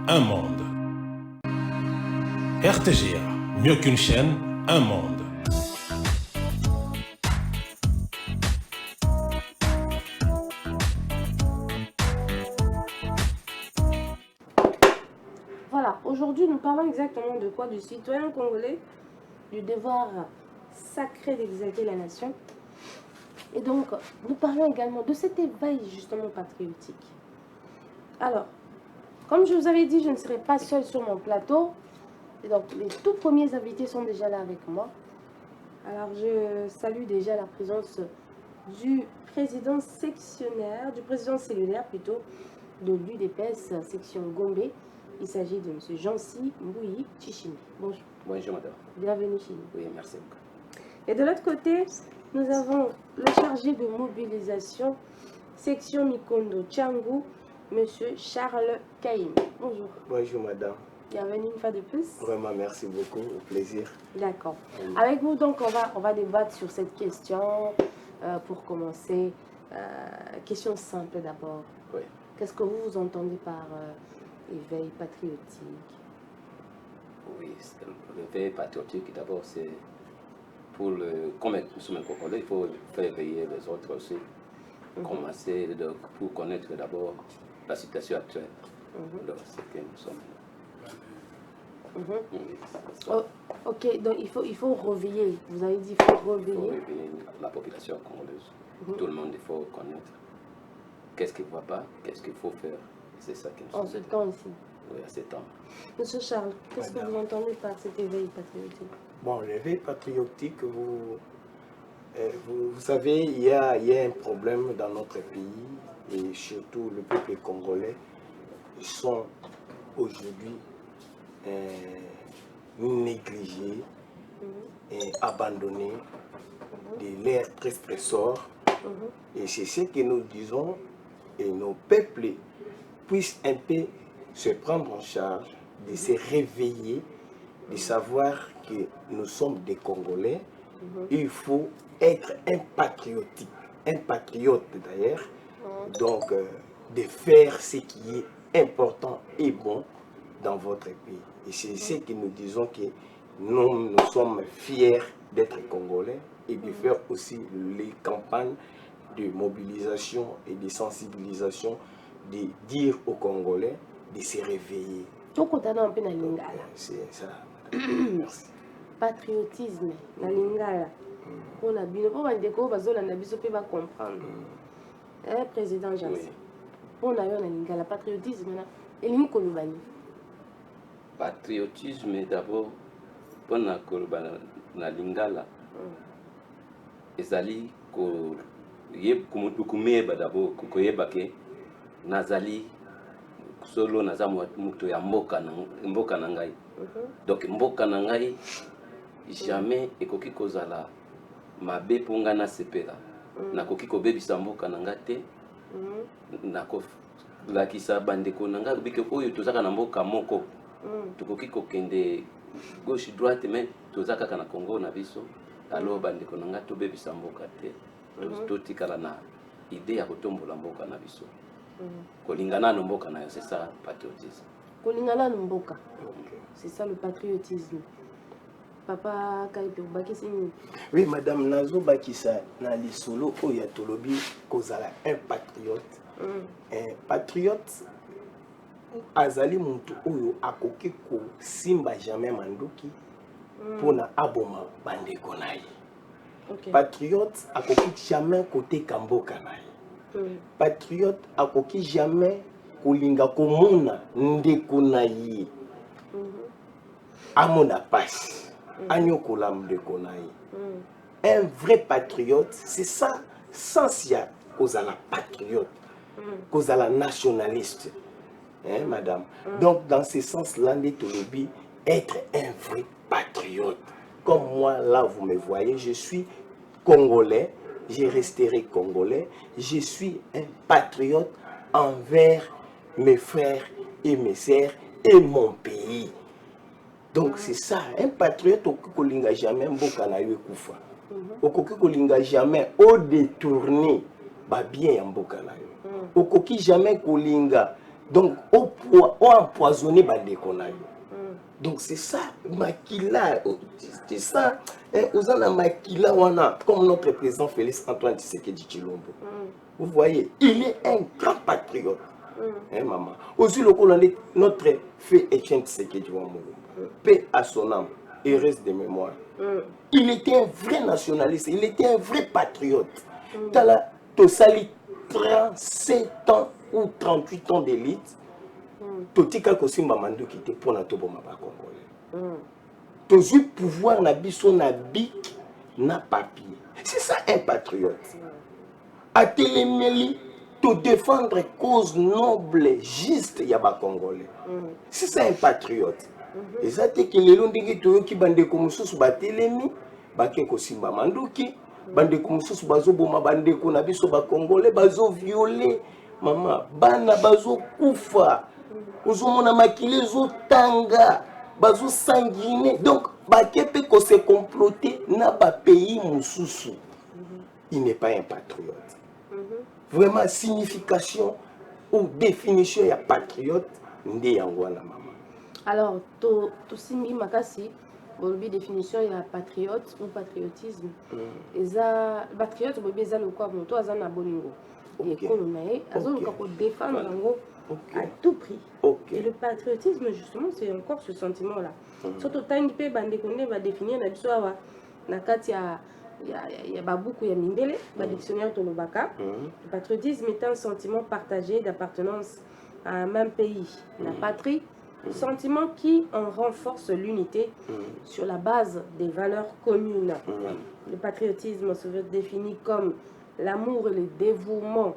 un monde. RTGA, mieux qu'une chaîne, un monde. Voilà, aujourd'hui nous parlons exactement de quoi? Du citoyen congolais, du devoir sacré d'exalter la nation. Et donc, nous parlons également de cet éveil justement patriotique. Alors, comme je vous avais dit, je ne serai pas seule sur mon plateau. Et donc, les tout premiers invités sont déjà là avec moi. Alors, je salue déjà la présence du président sectionnaire, du président cellulaire plutôt, de l'UDPS section Gombe. Il s'agit de M. Jancy Mbouyi Chichimi. Bonjour. Bonjour madame. Bienvenue chez nous. Oui, merci beaucoup. Et de l'autre côté, nous avons le chargé de mobilisation, section Mikondo Tchangou, M. Charles Kaïm. Bonjour. Bonjour madame. Bienvenue une fois de plus. Vraiment merci beaucoup, au plaisir. D'accord. Oui. Avec vous, donc, on va débattre sur cette question. Pour commencer, question simple d'abord. Oui. Qu'est-ce que vous entendez par éveil patriotique? Oui, l'éveil patriotique, d'abord, c'est pour le... Comme nous sommes congolais, il faut faire veiller les autres aussi. Commencer donc, pour connaître d'abord la situation actuelle. Donc, c'est que nous sommes là. Oh, ok, donc il faut réveiller. Vous avez dit qu'il faut Il faut réveiller. réveiller la population congolaise. Tout le monde, il faut connaître qu'est-ce qu'il ne va pas, qu'est-ce qu'il faut faire. C'est ça que nous sommes. En ce temps ici. Oui, à ce temps. Monsieur Charles, qu'est-ce que Madame. vous entendez par cet éveil patriotique? Bon, l'éveil patriotique, vous savez, il y a un problème dans notre pays et surtout le peuple congolais sont aujourd'hui négligés et abandonnés de leur trésor. Et c'est ce que nous disons, et nos peuples puissent un peu se prendre en charge, de se réveiller, de savoir que nous sommes des Congolais. Il faut être un patriote d'ailleurs, donc de faire ce qui est important et bon dans votre pays. Et c'est ce que nous disons, que nous sommes fiers d'être Congolais et de faire aussi les campagnes de mobilisation et de sensibilisation, de dire aux Congolais de se réveiller. Tokotana mpe na lingala. C'est ça. Merci. Patriotisme na lingala. Mpona bino mpo bandeko bazolanda biso mpe bacomprendre. Président Jancy, mpona yo na lingala patriotisme na elingi koloba nini? Patriotisme d'abord, mpona koloba na lingala, ezali kumeyeba d'abord, koyeba ke nazali solo naza moto ya mboka na ngai. Donc mboka na ngai jamais ekoki kozala mabe mpo ngai nasepela. Nakoki kobebisa mboka na ngai te. Nakolakisa bandeko na ngai bike oyo tozaka na mboka moko. Tokoki kokende gauche droite, mais toza kaka na Congo na biso. Alors bandeko na ngai tobebisa mboka te. Totikala na idée ya kotombola mboka na biso. Kolingana na mboka na yo, c'est ça patriotisme. Kolingana na mboka. C'est ça le patriotisme. Papa Kaipe Bakisi. Oui, madame Nazo Bakisa, na lisolo oya tolobi kozala un patriote. Un patriote azali muntu oyo akoki ko simba jamais manduki pona aboma bandeko na ye. Patriote akoki jamais côté kamboka na ye. Patriote akoki jamais kolinga komona ndeko na ye. Amona pasi. Anyokola ndeko na ye. Un vrai patriote, c'est ça, sans ya kozala patriote, kozala nationaliste. Hein, madame? Donc, dans ce sens-là, Tolobi, être un vrai patriote. Comme moi, là, vous me voyez, je suis congolais, je resterai congolais, je suis un patriote envers mes frères et mes sœurs et mon pays. Donc c'est ça, un patriote okoki kolinga jamais mboka na yo kufa. Okoki kolinga jamais au détourner ba bien ya mboka na yo. Okoki jamais kolinga Donc, on empoisonné bandeko na yo. Donc c'est ça, Makila, c'est ça, aux en Makila, comme notre président Félix Antoine Tshisekedi Tshilombo. Vous voyez, il est un grand patriote. Maman. Aussi, notre feu Etienne Tshisekedi Wamolo, paix à son âme, et reste de mémoire. Il était un vrai nationaliste, il était un vrai patriote. Tala, Tosali, 37 ans ou 38 ans d'élite. Totika Kosimba Mandou qui était pour la Toboma Congolais. Toujours pouvoir na biso na bic na papier. C'est ça un patriote. A téléméli, te défendre cause noble, juste yaba Congolais. C'est ça un patriote. Et ça te que les londingi to ki bande ko mususu ba télémi, ba ke Kosimba Mandou ki bande ko mususu bazo boma bande ko na biso ba Congolais bazo violer mama bana bazo kufa. Ozomona makile tanga bazo sanguiner donc bakepe ko se comploter na ba pays mususu. Il n'est pas un patriote. Vraiment signification ou définition ya patriote nde yango na mama. Alors to simbi makasi bolobi définition ya patriote ou patriotisme. Eza patriote bobi eza lokwa moto aza na bolingo. Ekolo na ye azoluka ko défendre yango à tout prix. Et le patriotisme, justement, c'est encore ce sentiment-là. Surtout, tant que bande konde va définir la biso awa na kati ya babuku ya mindele, ba dictionnaire tolobaka. Le patriotisme est un sentiment partagé d'appartenance à un même pays, la patrie, sentiment qui en renforce l'unité sur la base des valeurs communes. Le patriotisme se définit comme l'amour et le dévouement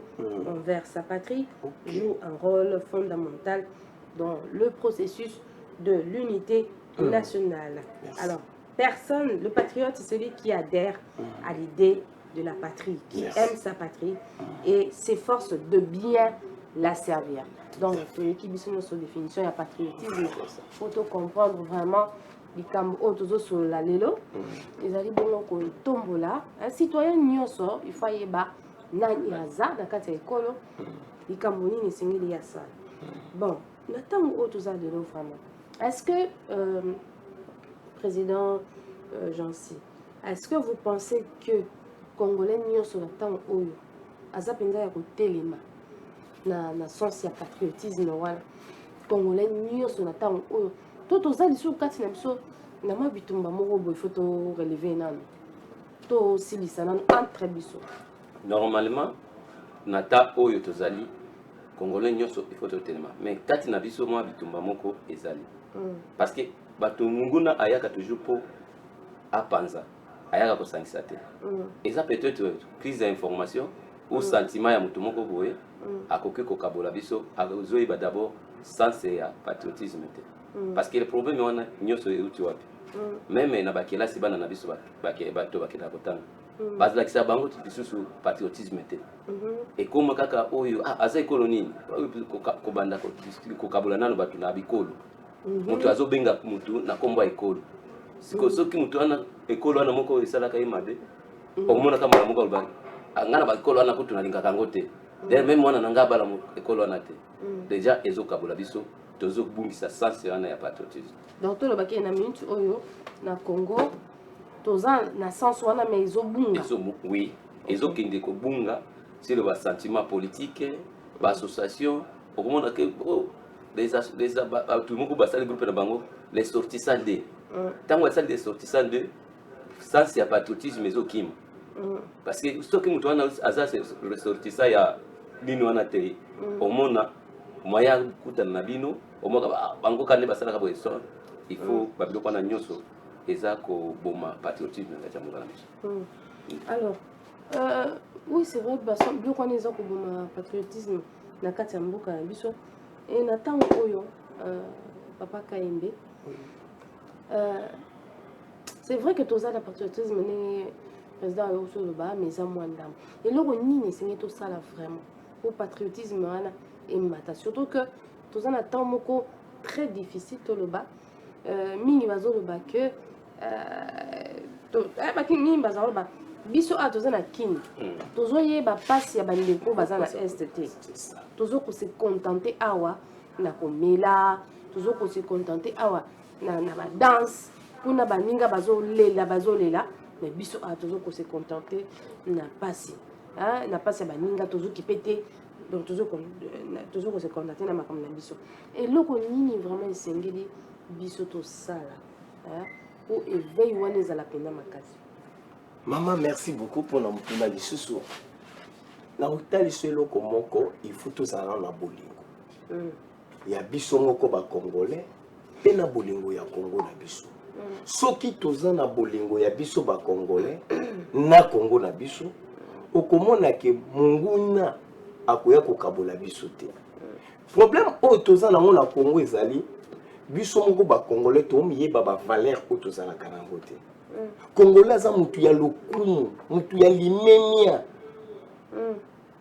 envers sa patrie jouent un rôle fondamental dans le processus de l'unité nationale. Alors, le patriote, c'est celui qui adhère à l'idée de la patrie, qui aime sa patrie et s'efforce de bien la servir. Donc, qui bisous sur définition, il y a patriotisme. Il faut comprendre vraiment les cambours sur la lelo. Ils arrivent bon tombola. Un citoyen nyonso, il faut y avoir nani aza na kati ekolo. Les camboni ne singeli ya ça. Bon, n'attends autres à lelo vraiment. Est-ce que président Jansi, est-ce que vous pensez que Congolais nyonso n'attend oyo aza penza ya kotelema na sens ya patriotisme wana Congolais nyonso n'attend oyo toto za liso kati na biso na mabitumba moko boy photo relever nano to silisa nano entre biso. Normalement nata oyo tozali Congolais nyonso il faut totelema mais kati na biso mwa bitumba moko ezali parce que bato munguna ayaka toujours pour apanza ayaka kosangisa te eza peut-être crise d'information ou sentiment ya mutu moko boye akoki kokabola biso azoyeba d'abord sens ya patriotisme te parce que le problème wana nyonso euti wapi même na bakelasi bana na biso bato bakenda kotanga bazalakisa bango lisusu patriotisme te ekoma kaka oyo aza ekolo nini kobanda kokabola nano bato na bikolo mutu azobenga mutu na kombo ya ekolo siko soki mutu wana ekolo wana moko esalaka ye mabe omona kama na moko alobaki ngana bakolo wana kutu nalingaka yango te d'ailleurs même mwana na nga bala ekolo wana te déjà ezokabola biso tozobungisa sens wana ya patriotisme. Donc tolobaki na minute oyo na Congo toza na sens wana mais ezobunga oui ezokende kobunga c'est le sentiment politique l'association okomona ke tout le monde basali groupe na bango les sortissants de tango basali des sortissants de sens ya patriotisme ezokima parce que soki mutu wana aza ressortissant ya bino wana te omona moya kutana na bino omoka bango kande basalaka boye so il faut babiloko wana nyonso eza koboma patriotisme na kati ya mongala biso. Alors oui c'est vrai biloko wana eza koboma patriotisme na kati ya mboka na biso et na ntango oyo papa Kayembe c'est vrai que toza na patriotisme ndenge président oyo soloba mais eza mwa ndambo eloko nini esengi tosala vraiment po patriotisme wana emata surtout que toza na ntango moko très difficile toloba mingi bazoloba que mingi bazoloba biso a toza na kini tozoyeba pasi ya bandeko baza na este te tozoko se contenter awa na komela tozoko se contenter awa na badanse mpona baninga bazolela mais biso a tozoko se contenter na pasi ya baninga tozoki pe te donc tozoko se contenter na makambo na biso eloko nini vraiment esengeli biso tosala po éveil wana ezala mpena makasi. Maman, merci beaucoup pour notre lisusu. Na utaliso eloko moko, il faut tous aller na bolingo. Ya biso moko ba congolais, pe na bolingo ya Congo na biso. Soki toza na bolingo ya biso ba congolais, na Congo na biso, okomona ke munguna akoya kokabola biso te. Problème o toza na mona Congo ezali, biso moko ba congolais to miyeba ba valeur o toza na kanango te. Congolais aza mutu ya lokumu, mutu ya limemia,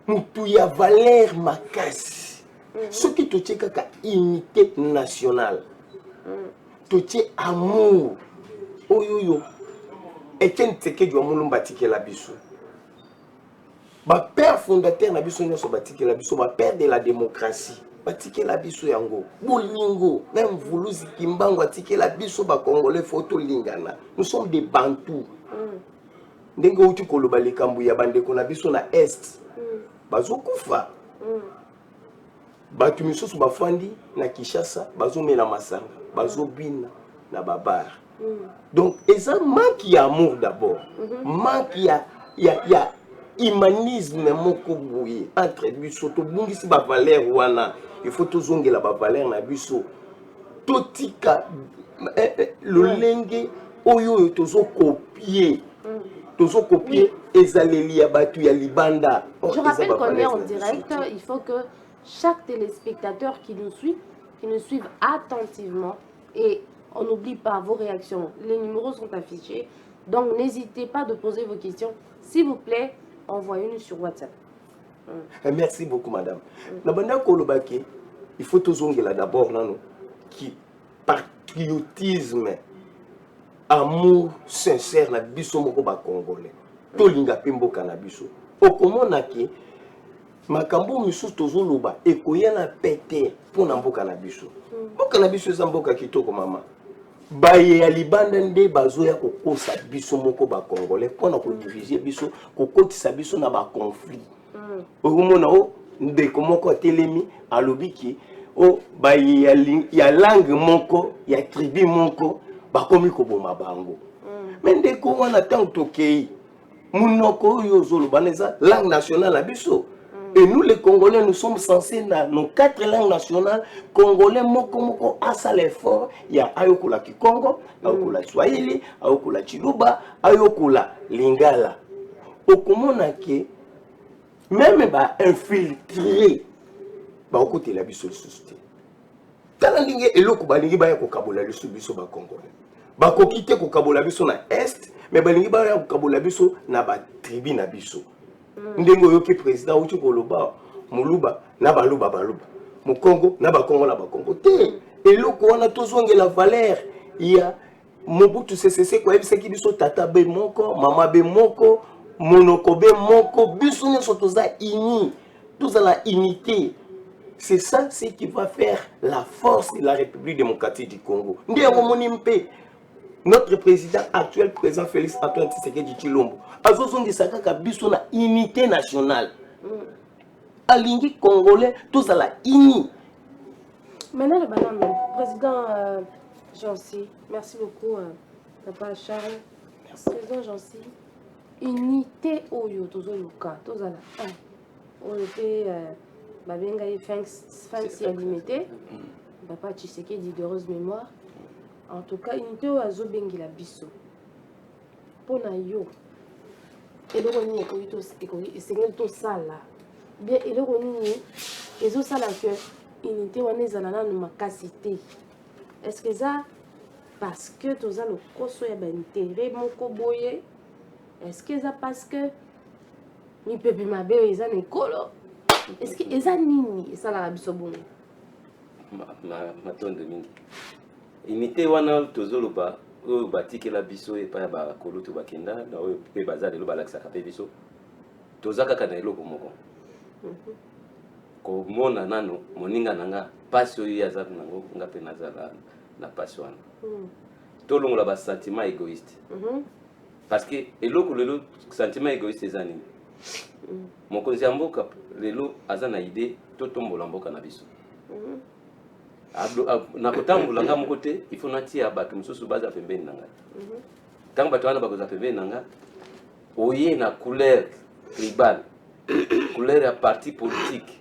mutu ya valeur makasi. Soki totie kaka unité nationale, totie amour, oyoyo, Etienne Tshisekedi wa Mulumba tikela biso. Ba père fondateur na biso nyonso batikela biso, ba père de la démocratie. Batikela biso yango bolingo même Vuluzi Kimbangu atikela biso ba congolais photo lingana. Nous sommes des bantous. Ndenge uti koloba likambu ya bandeko na biso na est bazokufa batu misusu bafandi na Kinshasa bazomela masanga bazobina na babar. Donc eza manque ya amour d'abord, manque ya humanisme moko boye entre biso to bungisi ba valeur wana. Il faut tozongela ba valeur na biso totika lolenge oyo tozo copier ezaleli ya batu ya libanda. Je rappelle qu'on est en direct, il faut que chaque téléspectateur qui nous suive attentivement et on n'oublie pas vos réactions. Les numéros sont affichés, donc n'hésitez pas de poser vos questions. S'il vous plaît, envoyez-nous sur WhatsApp. Merci beaucoup, madame. Nabanda Kolobake, il faut tozongela d'abord qui patriotisme, amour sincère na biso moko ba congolais. Tolinga pimboka na biso. Okomona ki makambo misusu tozoloba ekoya na pete pona mboka na biso. Mboka na biso eza mboka kitoko mama. Baye ya libanda nde bazoya kokosa biso moko ba congolais pona ko diviser biso, kokotisa biso na ba conflit. Okomona o ndeko moko atelemi alobiki o baye ya langue moko ya tribu moko bakomi koboma bango. Mais ndeko wana tant tokei munoko oyo zoloba neza langue nationale à biso. Et nous les Congolais, nous sommes censés dans nos 4 langues nationales, Congolais moko asa l'effort, il y a Ayokola Kikongo, Ayokola Swahili, Ayokola Chiluba, Ayokola Lingala. Okomona ke même ba infiltré ba okote la biso société. Tala ndinge eloko balingi ba ya kokabola biso ba Congolais. Ba kokite kokabola biso na est, mais balingi ba ya kokabola biso na ba tribu na biso. Ndengo yoki président uti koloba muluba na baluba mu Congo na ba Congo na ba Congo te eloko wana tozongela valeur ya Mobutu Sese Seko ebisaki biso tata be moko mama be moko monoko be moko biso nyonso toza uni toza la unité. C'est ça ce qui va faire la force de la République démocratique du Congo. Ndeko monimpe notre président actuel, président Félix Antoine Tshisekedi Tshilombo, azozongisa kaka biso na unité nationale. Alingi congolais tous à la uni. Maintenant le ballon, président Jancy, merci beaucoup papa Charles. Président Jancy, unité oyo tozo yoka, tous à la un. On était babenga fancy limité. Papa Tshisekedi de heureuse mémoire. En tout cas, unité oyo azobengela biso mpona yo eloko nini esengeli tosala bien eloko nini ezosala ke unité wana ezala nanu makasi te. Est-ce que eza parce que toza lokoso ya baintere moko boye? Est-ce que eza parce que mipepe mabe oyo eza na ekolo? Est-ce que eza nini esalaka biso bongo? Matondo mingi unité wana tozoloba oyo batikela biso epai ya bakolo to bakenda na oyo mpe baza lelo balakisaka mpe biso toza kaka na eloko moko komona nano moninga na nga mpasi oyo ye aza nango nga mpe nazala na mpasi wana tolongola basentiment égoïste parce que eloko lelo sentiment égoïste eza nini mokonzi ya mboka lelo aza na idée totombola mboka na biso na kotambola nga moko te il faut natia bato mosusu baza pembeni na ngai ntango bato wana bakoza pembeni na nga oye na couleur tribal couleur ya parti politique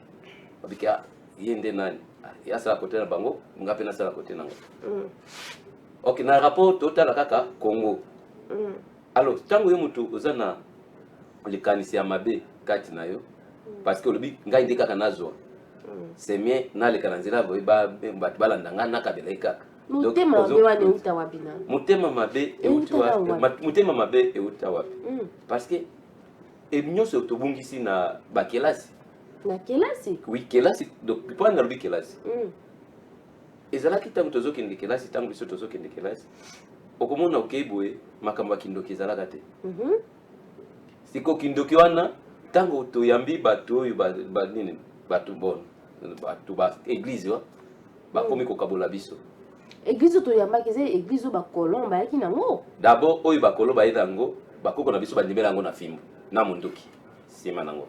babika ye nde nani asala kote na bango nga mpe nasala kote na ngo ok na rapport totala kaka Congo alors ntango yo motu oza na likanisi ya mabe kati na yo parce que olobi ngai nde kaka nazwa c'est mien naleka na nzela bato balanda nga nakabela ye kaka motema mabe wana euta wapi na motema mabe euta wapi parce que nyonso tobungisi na bakelasi na kelasi oui kelasi donc mpo nalobi kelasi ezalaki ntango tozokende kelasi ntango biso tozokende kelasi okomona okei boye makambo ya kindoki ezalaka te siko kindoki wana ntango toyambi bato oyo banini bato bona bato ba église wa bakomi kokabola biso église toyambaki eza église oyo bakolon bayaki nango d'abord oyo bakolo bayeda yango bakoko na biso bandimela yango na fimbo na mondoki nsima nango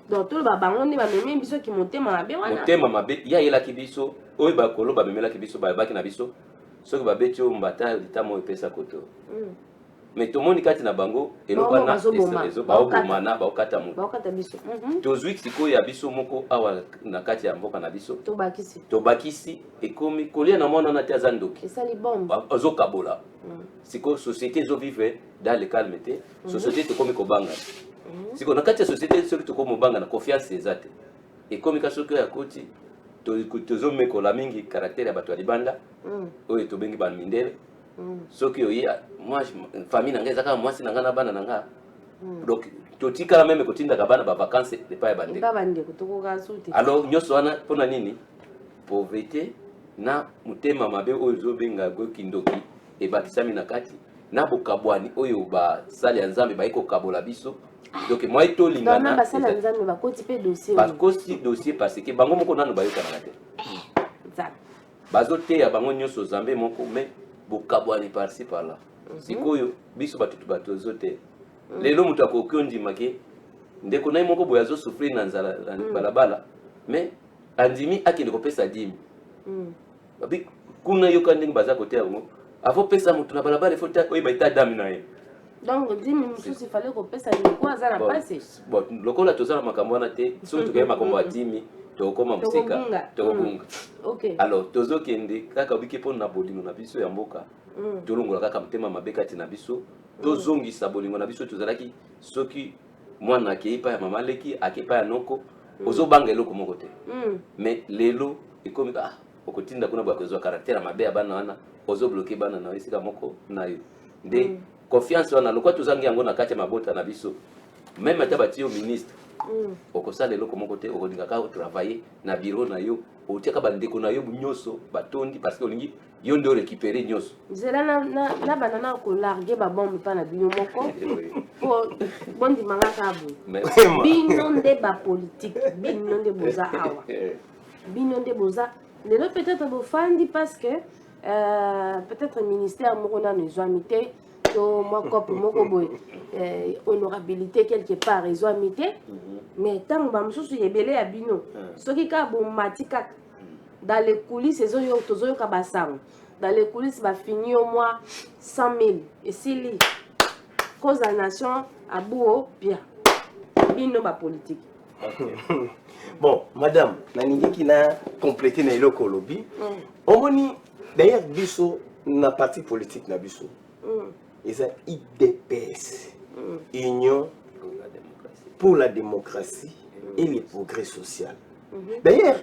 donc toloba bango nde bamemi biso ki motema mabe wana motema mabe ye ayelaki biso oyo bakolo bamemelaki biso bayebaki na biso soki babeti oyo mbata litama oyo epesa koto mais tomoni kati na bango elokana baobomana baokata biso tozwi sikoyo ya biso moko awa na kati ya mboka na biso tobakisi ekomi kolia na mwana wana te aza ndoki azokabola sikoyo société ezovivre dans le calme te société tokomi kobanga sikoyo na kati ya société soki tokomi kobanga na confiance eza te ekomi ka soki oyo akoti tozomekola mingi caractère ya bato ya libanda oyo tobengi bamindele soki oye famille na ngai ezaka mwasi na ngai na bana na ngai donc totikala meme kotindaka bana bavacances epai ya bandeko alors nyonso wana mpona nini pauvreté na motema mabe oyo ezobenga gokindoki ebakisami na kati na bokabwani oyo basali ya nzambe bayi kokabola biso donc moi tolingana bakoti dossier parce que bango moko nano bayokanaka te bazoteya bango nyonso nzambe moko mais bokabwani par-ci par-là sikoyo biso bato ozoteya lelo moto akoki ondima ke ndeko naye moko boye azosouffrir na nzala balabala mais andimi akende kopesa dimi kuna yoka ndenge baza koteya yango afopesa moto na balabala efo oyeba ita dami na ye donc dimi mosusu ifale kopesa ndeko aza na pasi lokola toza na makambo wana te soki tokoye makambo ya dimi tokoma mosika tokobunga alors tozokende kaka biki mpo na bolingo na biso ya mboka tolongola kaka motema mabe kati na biso tozongisa bolingo na biso tozalaki soki mwana akei pa ya mama aleki akei pa ya noko ozobanga eloko moko te mais lelo ekomi okotinda kuna boya kozwa caractère ya mabe ya bana wana ozobloke bana na esika moko na yo nde confiance wana lokwa tozangi yango na kati ya mabota na biso même ata batie yo ministre okosala eloko moko te okolingaka otravailler na bureau na yo otiaka bandeko na yo nyonso batondi parce que olingi yo nde orécupere nyonso nzela na banana kolarge babombe mpa na bino moko po bondimanga kabo bino nde bapolitique bino nde boza awa bino nde boza lelo peut-être bofandi parce que peut-être ministère moko nano ezwami te to mwa kope moko boye honorabilité quelque part ezwami te mais ntango bamosusu ebele ya bino soki kaka bomati kaka dans les coulisses tozoyoka basango dans les coulisses bafini au moins 100 000 esili cause la nation abuo bien bino bapolitique bon madame naningiki na compléter na eloko olobi omoni d'ailleurs biso na parti politique na biso eza IDPS Union pour la démocratie et le progrès social d'ailleurs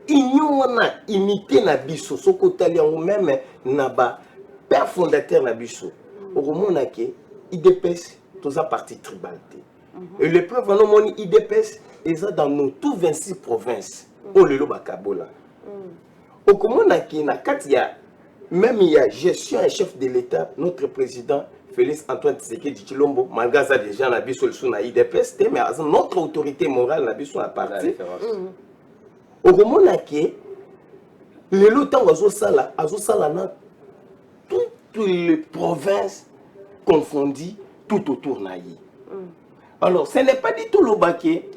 union wana imité na biso soko tali yango même na ba père fondateur na biso okomona ke IDPS toza parti tribalité et le preuve wana moni IDPS eza dans nos tout 26 provinces o lelo bakabola okomona ke na kati ya même il y a gestion et chef de l'État, notre président Félix Antoine Tshisekedi Tshilombo, malgré ça déjà, on a vu sur le sous na IDPS, mais notre autorité morale, on a vu sur la partie. Au moment où les lotins azosala dans toutes les provinces confondues tout autour naï. Alors, ce n'est pas du tout le baquet,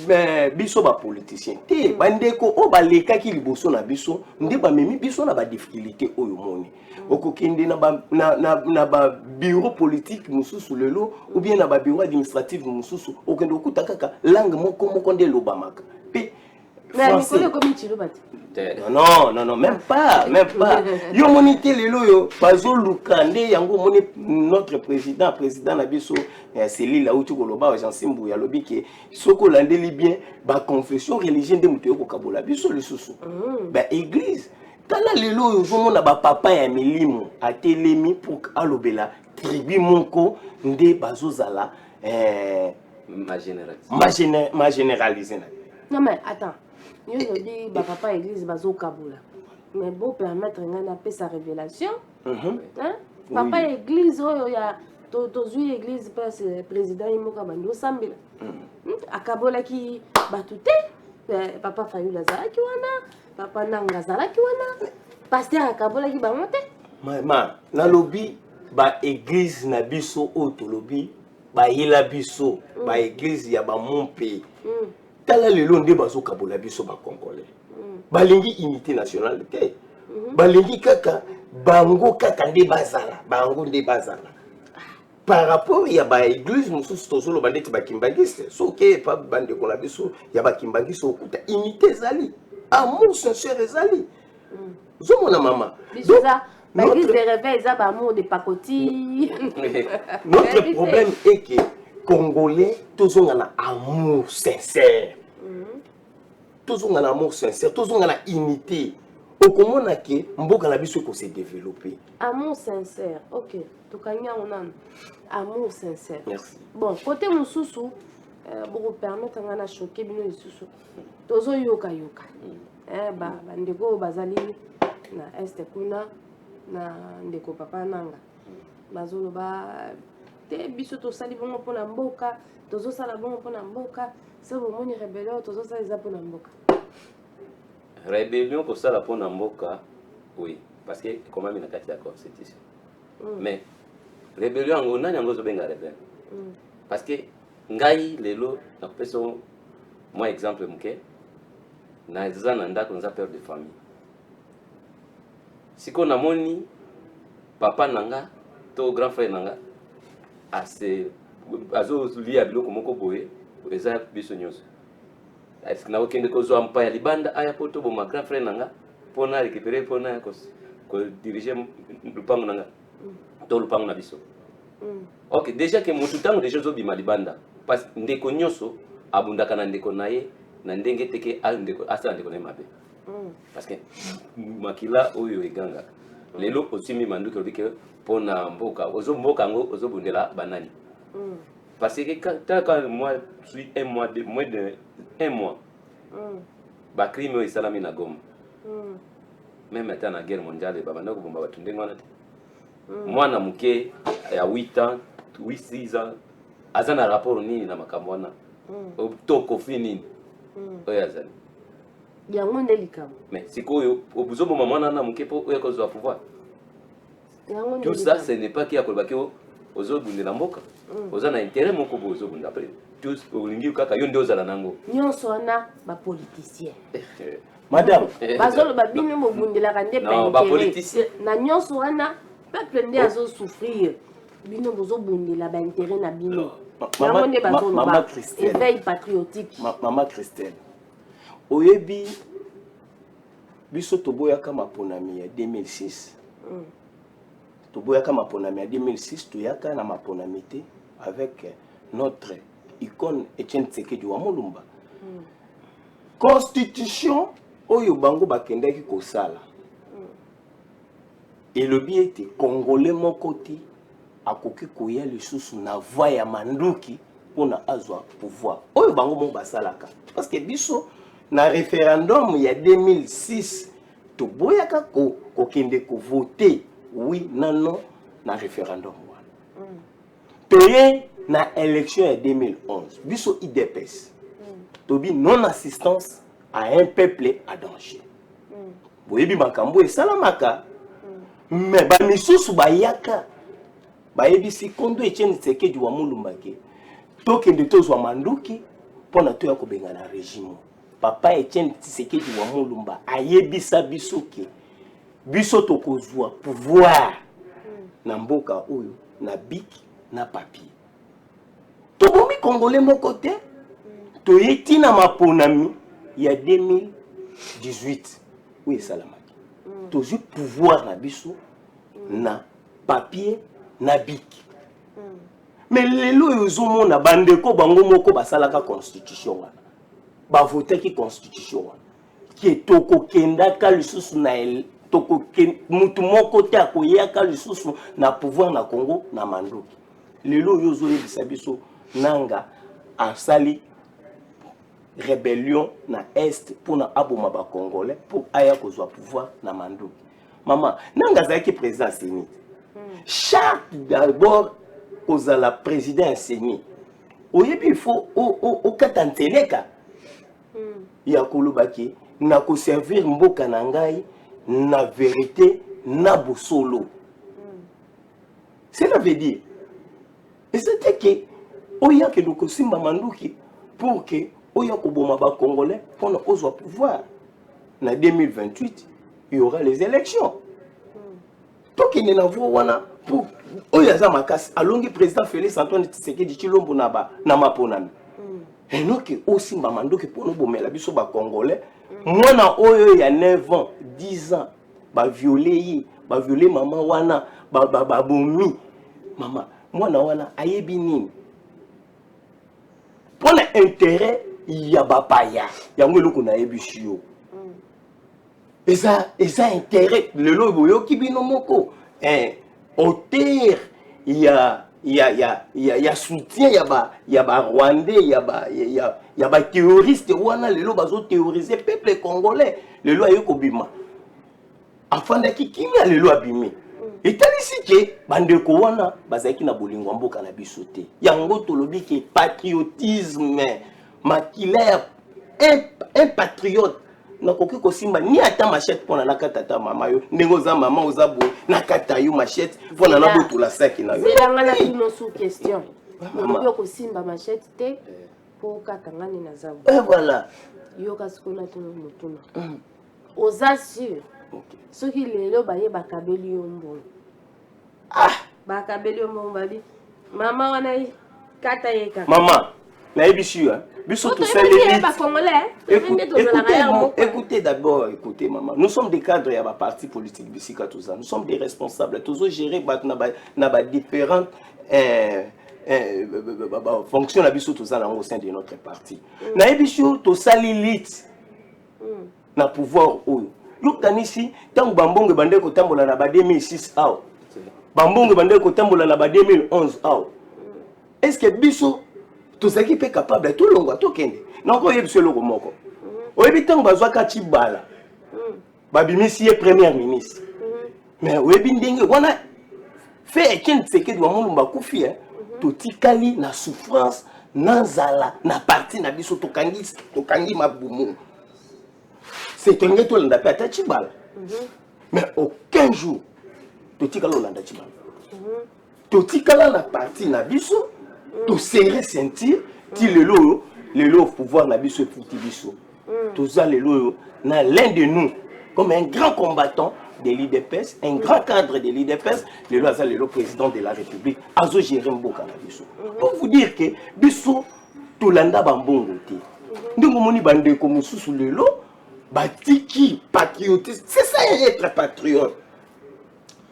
mais biso ba politicien. Te bandeko o ba leka ki liboso na biso, nde ba memi biso na ba difficulté oyo moni. Okokende na ba bureau politique mususu lelo ou bien na ba bureau administratif mususu, okende okuta kaka langue moko nde lobamaka. Français. Non, même pas. Yo monité lelo yo, bazo lukande yango moni notre président Nabiso, c'est lui là où tu koloba Jean Simbu ya lobi ke soko landeli bien ba confession religieuse de muto ko kabola biso lisusu. Ba église. Tala lelo yo zo mona ba papa ya milimo atelemi pour alobela tribu monko nde bazo zala ma généraliser. Non mais attends. Nous avons dit que papa église bazo kaboula. Mais bon permettre ngana pe sa révélation. Hein? Papa église oyo ya tozui église parce président imoka bando sambela. Akabola ki batute papa Fayulu Zalaki wana, papa Nanga Zalaki wana. Pasteur akabola ki ba monte. Maman, na lobby ba église na biso o to lobby ba yela biso ba église ya ba mon pays. Tala lelo nde bazo kabola biso ba congolais. Balingi unité nationale te. Balingi kaka bango kaka nde bazala, bango nde bazala. Par rapport ya ba église mususu tozolo bandeti ba kimbangiste, soke pa bande ko na biso ya ba kimbangiste okuta unité zali. Amour sincère ezali. Zo mona mama. Bisoza ba église de réveil za ba amour de pakoti. Notre problème est que Congolais, tous ont un amour sincère. Tous ont un amour sincère, tous ont une unité. Au comment on a que mboka la biso ko se développer. Amour sincère. OK. Tokanya on a amour sincère. Merci. Bon, côté mususu pour permettre ngana choquer bino lisusu. Tozo yoka. Ba ndeko bazali na este kuna na ndeko papa nanga. Bazolo ba biso tosali bongo mpona mboka tozosala bongo mpona mboka so bomoni rébellion tozosala eza mpona mboka rébellion kosala mpona mboka oui parce que comment na kati ya constitution mais rébellion yango nani yango ozobenga rebelle parce que ngai lelo nakopesa moi exemple moke naza na ndako naza père de famille siko namoni papa nanga to grand frère nanga assez azolia biloko moko boye eza biso nyonso est-ce que na okende kozwa mpa ya libanda aya poto bo ma grand frère nanga pona récupérer pona ko diriger lupango nanga to lupango na biso OK déjà que mutu tango déjà zobima libanda parce ndeko nyonso abundaka na ndeko naye na ndenge teke ndeko asa ndeko na mabe parce que makila oyo eganga lelo osimi manduki obike pona mboka ozo mboka ngo ozo bundela banani parce que quand moi suis un mois de moins de un mois ba crime o isalami na Goma même étant na guerre mondiale baba ndako bomba batunde ngwana te mwana muke ya 8 ans 6 ans azana rapport nini na makambo wana toko fini oya zani yango nde likambo mais sikoyo obuzobo mwana na muke po oya kozwa pouvoir. Tout ça, ce n'est pas qu'il y a quelqu'un qui a la mboka. Oza na intérêt moko bozo bunda après. Tous olingi kaka yo ndoza la nango. Nyonso wana ba politicien. Madame, bazolo ba bino mo bundela kande pa. Non, ba politicien. Na nyonso wana peuple ndé azo souffrir. Bino bozo bundela ba intérêt na bino. Maman Christelle. Éveil patriotique. Maman Christelle. Oyebi biso toboyaka maponami ya 2006. Toboyaka maponami ya 2006 toyaka na maponami te avec notre icône Etienne Tshisekedi wa Mulumba. Constitution oyo bango bakendaki kosala. Et le bien était congolais moko te akoki koya lisusu na voix ya manduki pona azwa pouvoir. Oyo bango mo basalaka parce que biso na référendum il y a 2006 to boyaka ko kende ko voter oui non na référendum wana payer na élection en 2011 biso IDPS tobi non assistance à un peuple à danger boyebi makambo esalamaka mais ba misusu bayaka bayebi si Kondo Etienne Tshisekedi wa Mulumba ke tokende tozwa manduki pona to ya kobenga na régime papa Etienne Tshisekedi wa Mulumba ayebisa biso ke biso tokozwa pouvoir na mboka oyo na bic na papier tobomi congolais moko te toyeti na maponami ya 2018 oui salamaki tozwi pouvoir na biso na papier na bic mais lelo yozomona bandeko bango moko basalaka constitution wana bavotaki constitution wana ki tokokendaka lisusu na mutu moko te akoyaka lisusu na pouvoir na Congo na mandoki lelo yozoyebisa biso nanga asali rébellion na est pour na aboma ba congolais pour aya kozwa pouvoir na mandoki maman nanga zaki président Séni chaque d'abord kozala président Séni oyebi il faut au katanteleka ya kolobaki na ko servir mboka na ngai na vérité na bosolo cela veut dire et c'était que oya ke loko simba manduki pour que oya ko boma ba congolais pour ozwa pouvoir na 2028 il y aura les élections donc il na vo wana pour oya za makasi alongi président Félix Antoine Tshisekedi Tshilombo na ba na maponami et non que aussi manduki pour nous bomela biso ba congolais mwana oyo ya 9 ans 10 ans ba violer maman wana ba bomi maman mwana wana ayebi nini pour l'intérêt ya bapaya yango eloko na yebi shio eza intérêt lelo boyoki bino moko auteur ya soutien ya ba rwandais ya ba terroriste wana lelo bazo théoriser peuple congolais lelo ayeko bima afandaki kimia lelo abimi etalisi ke bandeko wana bazaki na bolingo mboka na biso te yango tolobi ke patriotisme makila un patriote nakoki kosimba ni ata machette pona nakata ta mama yo ndenge oza mama oza boye nakata yo machette pona na botula saki na yo zelanga na kino sous question nakoki kosimba machette te po katangani na zabu voilà yo kasikola to motuna oza sûr soki lelo baye bakabeli yo mbongo bakabeli yo mbongo babi mama wana kata yeka mama nayebi sûr biso tout seul écoutez d'abord écoutez maman nous sommes des cadres ya ba parti politique bisika tout ça nous sommes des responsables tous gérer bat na ba différentes fonctions na biso tout ça au sein de notre parti nayebi sûr to sali lit na pouvoir oyo yokanisi tango bambongo bandeko tambola na ba 2006 aw bambongo bandeko tambola na ba 2011 aw est-ce que biso tout ça qui est capable de tout le monde tout kende non ko yebso loko moko oyebi tango bazwa ka Tshibala babimisi ye premier ministre mais oyebi ndenge wana fait Etienne Tshisekedi wa Mulumba kufi to tikali na souffrance na zala na parti na biso to kangi mabumu c'est un gars to landa pe ata Tshibala mais aucun jour to tikala landa Tshibala to tikala na parti na biso to serrer sentir ti lelo pouvoir na biso puti biso to za lelo na l'un de nous comme un grand combattant de l'IDPS un grand cadre de l'IDPS lelo aza lelo président de la République azo gérer mboka na biso pour vous dire que biso to landa bambongo te ndingo moni bandeko mususu lelo batiki patriotisme c'est ça être patriote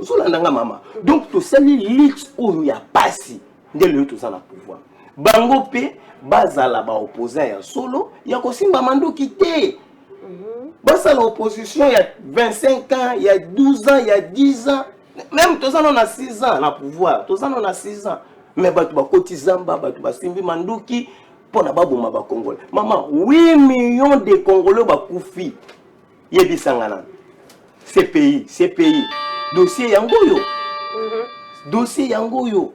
zo landanga mama donc to sali lit oyo ya pasi nde lelo toza na pouvoir bango pe bazala ba opposant ya solo ya kosimba mandoki te basala opposition il y a 25 ans il y a 12 ans il y a 10 ans même toza na 6 ans na pouvoir toza na 6 ans mais batu bakoti zamba batu basimbi mandoki pona baboma ba Congolais maman 8 millions de Congolais bakufi yebisanga na CPI. Dossier Yangoyo. Dossier Yangoyo.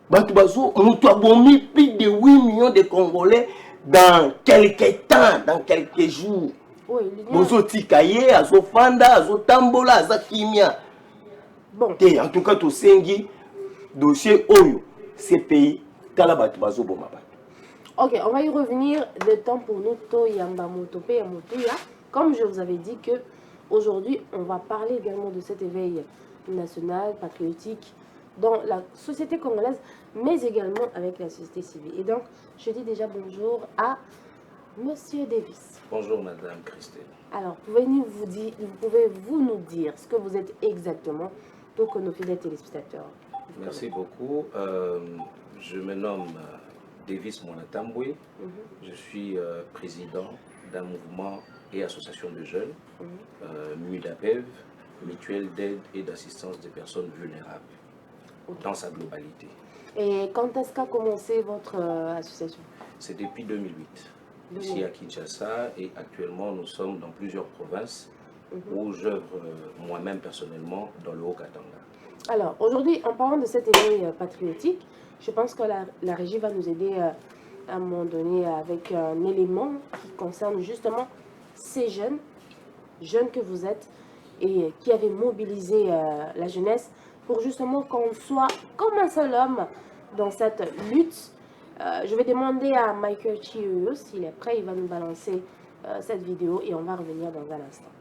Nous avons mis plus de 8 millions de Congolais dans quelques temps, dans quelques jours. Bozo Tikaye, Azo Fanda, Azo Tambola, Azo Kimia. Bon. En tout cas, tout Sengi, dossier Oyo, CPI, Kalabatu Bazo Bomaba. Ok, on va y revenir. Le temps pour nous, Toyamba Motope Yamotoya. Comme je vous avais dit que aujourd'hui, on va parler également de cet éveil national, patriotique, dans la société congolaise, mais également avec la société civile. Et donc, je dis déjà bonjour à Monsieur Davis. Bonjour Madame Christelle. Alors, pouvez-vous nous dire ce que vous êtes exactement pour que nos fidèles téléspectateurs? Merci beaucoup. Je me nomme Davis Mwanatambwe. Je suis président d'un mouvement et association de jeunes, MUDAPEV, Mutuelle d'aide et d'assistance des personnes vulnérables, dans sa globalité. Et quand est-ce qu'a commencé votre association? C'est depuis 2008, ici à Kinshasa, et actuellement nous sommes dans plusieurs provinces où j'œuvre moi-même personnellement dans le Haut-Katanga. Alors, aujourd'hui, en parlant de cet éveil patriotique, je pense que la régie va nous aider à un moment donné avec un élément qui concerne justement ces jeunes que vous êtes et qui avaient mobilisé la jeunesse pour justement qu'on soit comme un seul homme dans cette lutte. Je vais demander à Michael Chiuyo s'il est prêt, il va nous balancer cette vidéo et on va revenir dans un instant.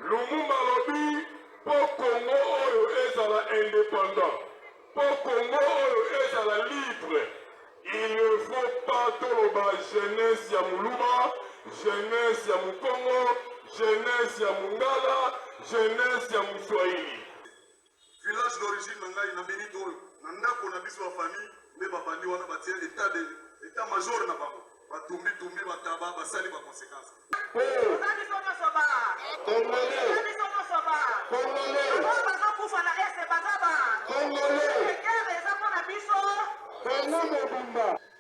Lumumba lobi po Congo oyo ezala indépendant, po Congo oyo ezala libre. Il ne faut pas toloba jeunesse ya Mulumba, jeunesse ya Mukongo, jeunesse ya Mungala, jeunesse ya Muswahili. Village d'origine nanga ina benito oyo na ndako na biso ya famille me babandi wana batie état major na bango batumbi bataba basali ba conséquences.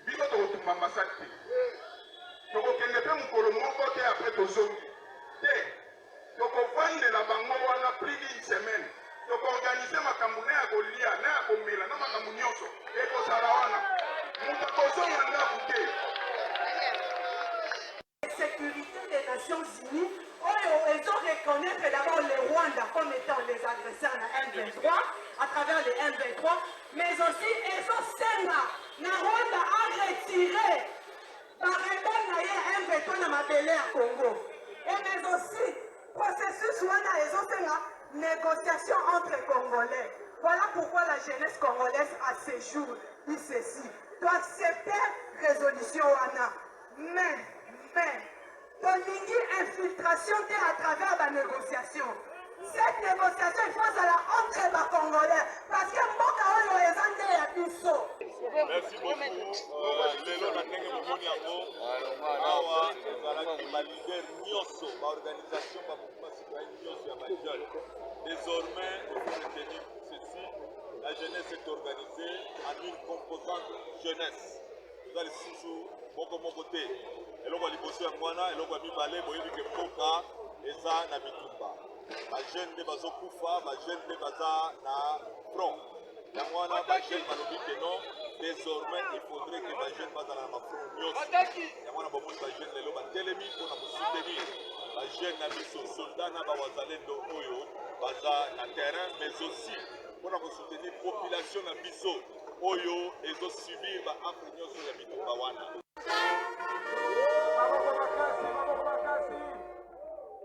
Biso tokotumba masakti tokokende mpe mokolo moko te apres tozongi te tokovandela bango wana plus d'une semaine tokoorganize makambo na ya kolia na ya komela na makambo nyonso ekozala wana moto akozonga ndako te. Sécurité des Nations Unies, ils ont reconnaître d'abord le Rwanda comme étant les agresseurs de M23 à travers les M23, mais aussi ils ont le Rwanda a retiré par M23 dans ma belle à Congo. Et mais aussi, processus Rwanda, ils ont négociation entre Congolais. Voilà pourquoi la jeunesse congolaise à ce jour dit ceci. Doit accepter résolution Rwanda. Mais infiltration à travers la négociation. Cette négociation, il faut la entre les Congolais. Parce que Mboka Oyo est en Bisso. Merci beaucoup. Lelo na ndenge moni yango awa ezalaki balider nyonso baorganisation bakokuma citoyen nyonso ya bajeune. Désormais, il faut retenir ceci, la jeunesse est organisée en une composante jeunesse. Vous allez toujours moko te. Eloko liboso ya mwana eloko mibale boyebi ke mboka eza na bitumba. Ba jeune nde bazokufa, ba jeune nde baza na front. Ya mwana ba jeune balobi ke non, désormais il faudrait que ba jeune bazala na front nyonso. Ya mwana bomoni ba jeune lelo batelemi mpona kosoutenir ba jeune na biso soldat na bawazalendo oyo baza na terrain, mais aussi mpona kosoutenir population na biso oyo ezosubir ba afre nyonso ya bitumba wana.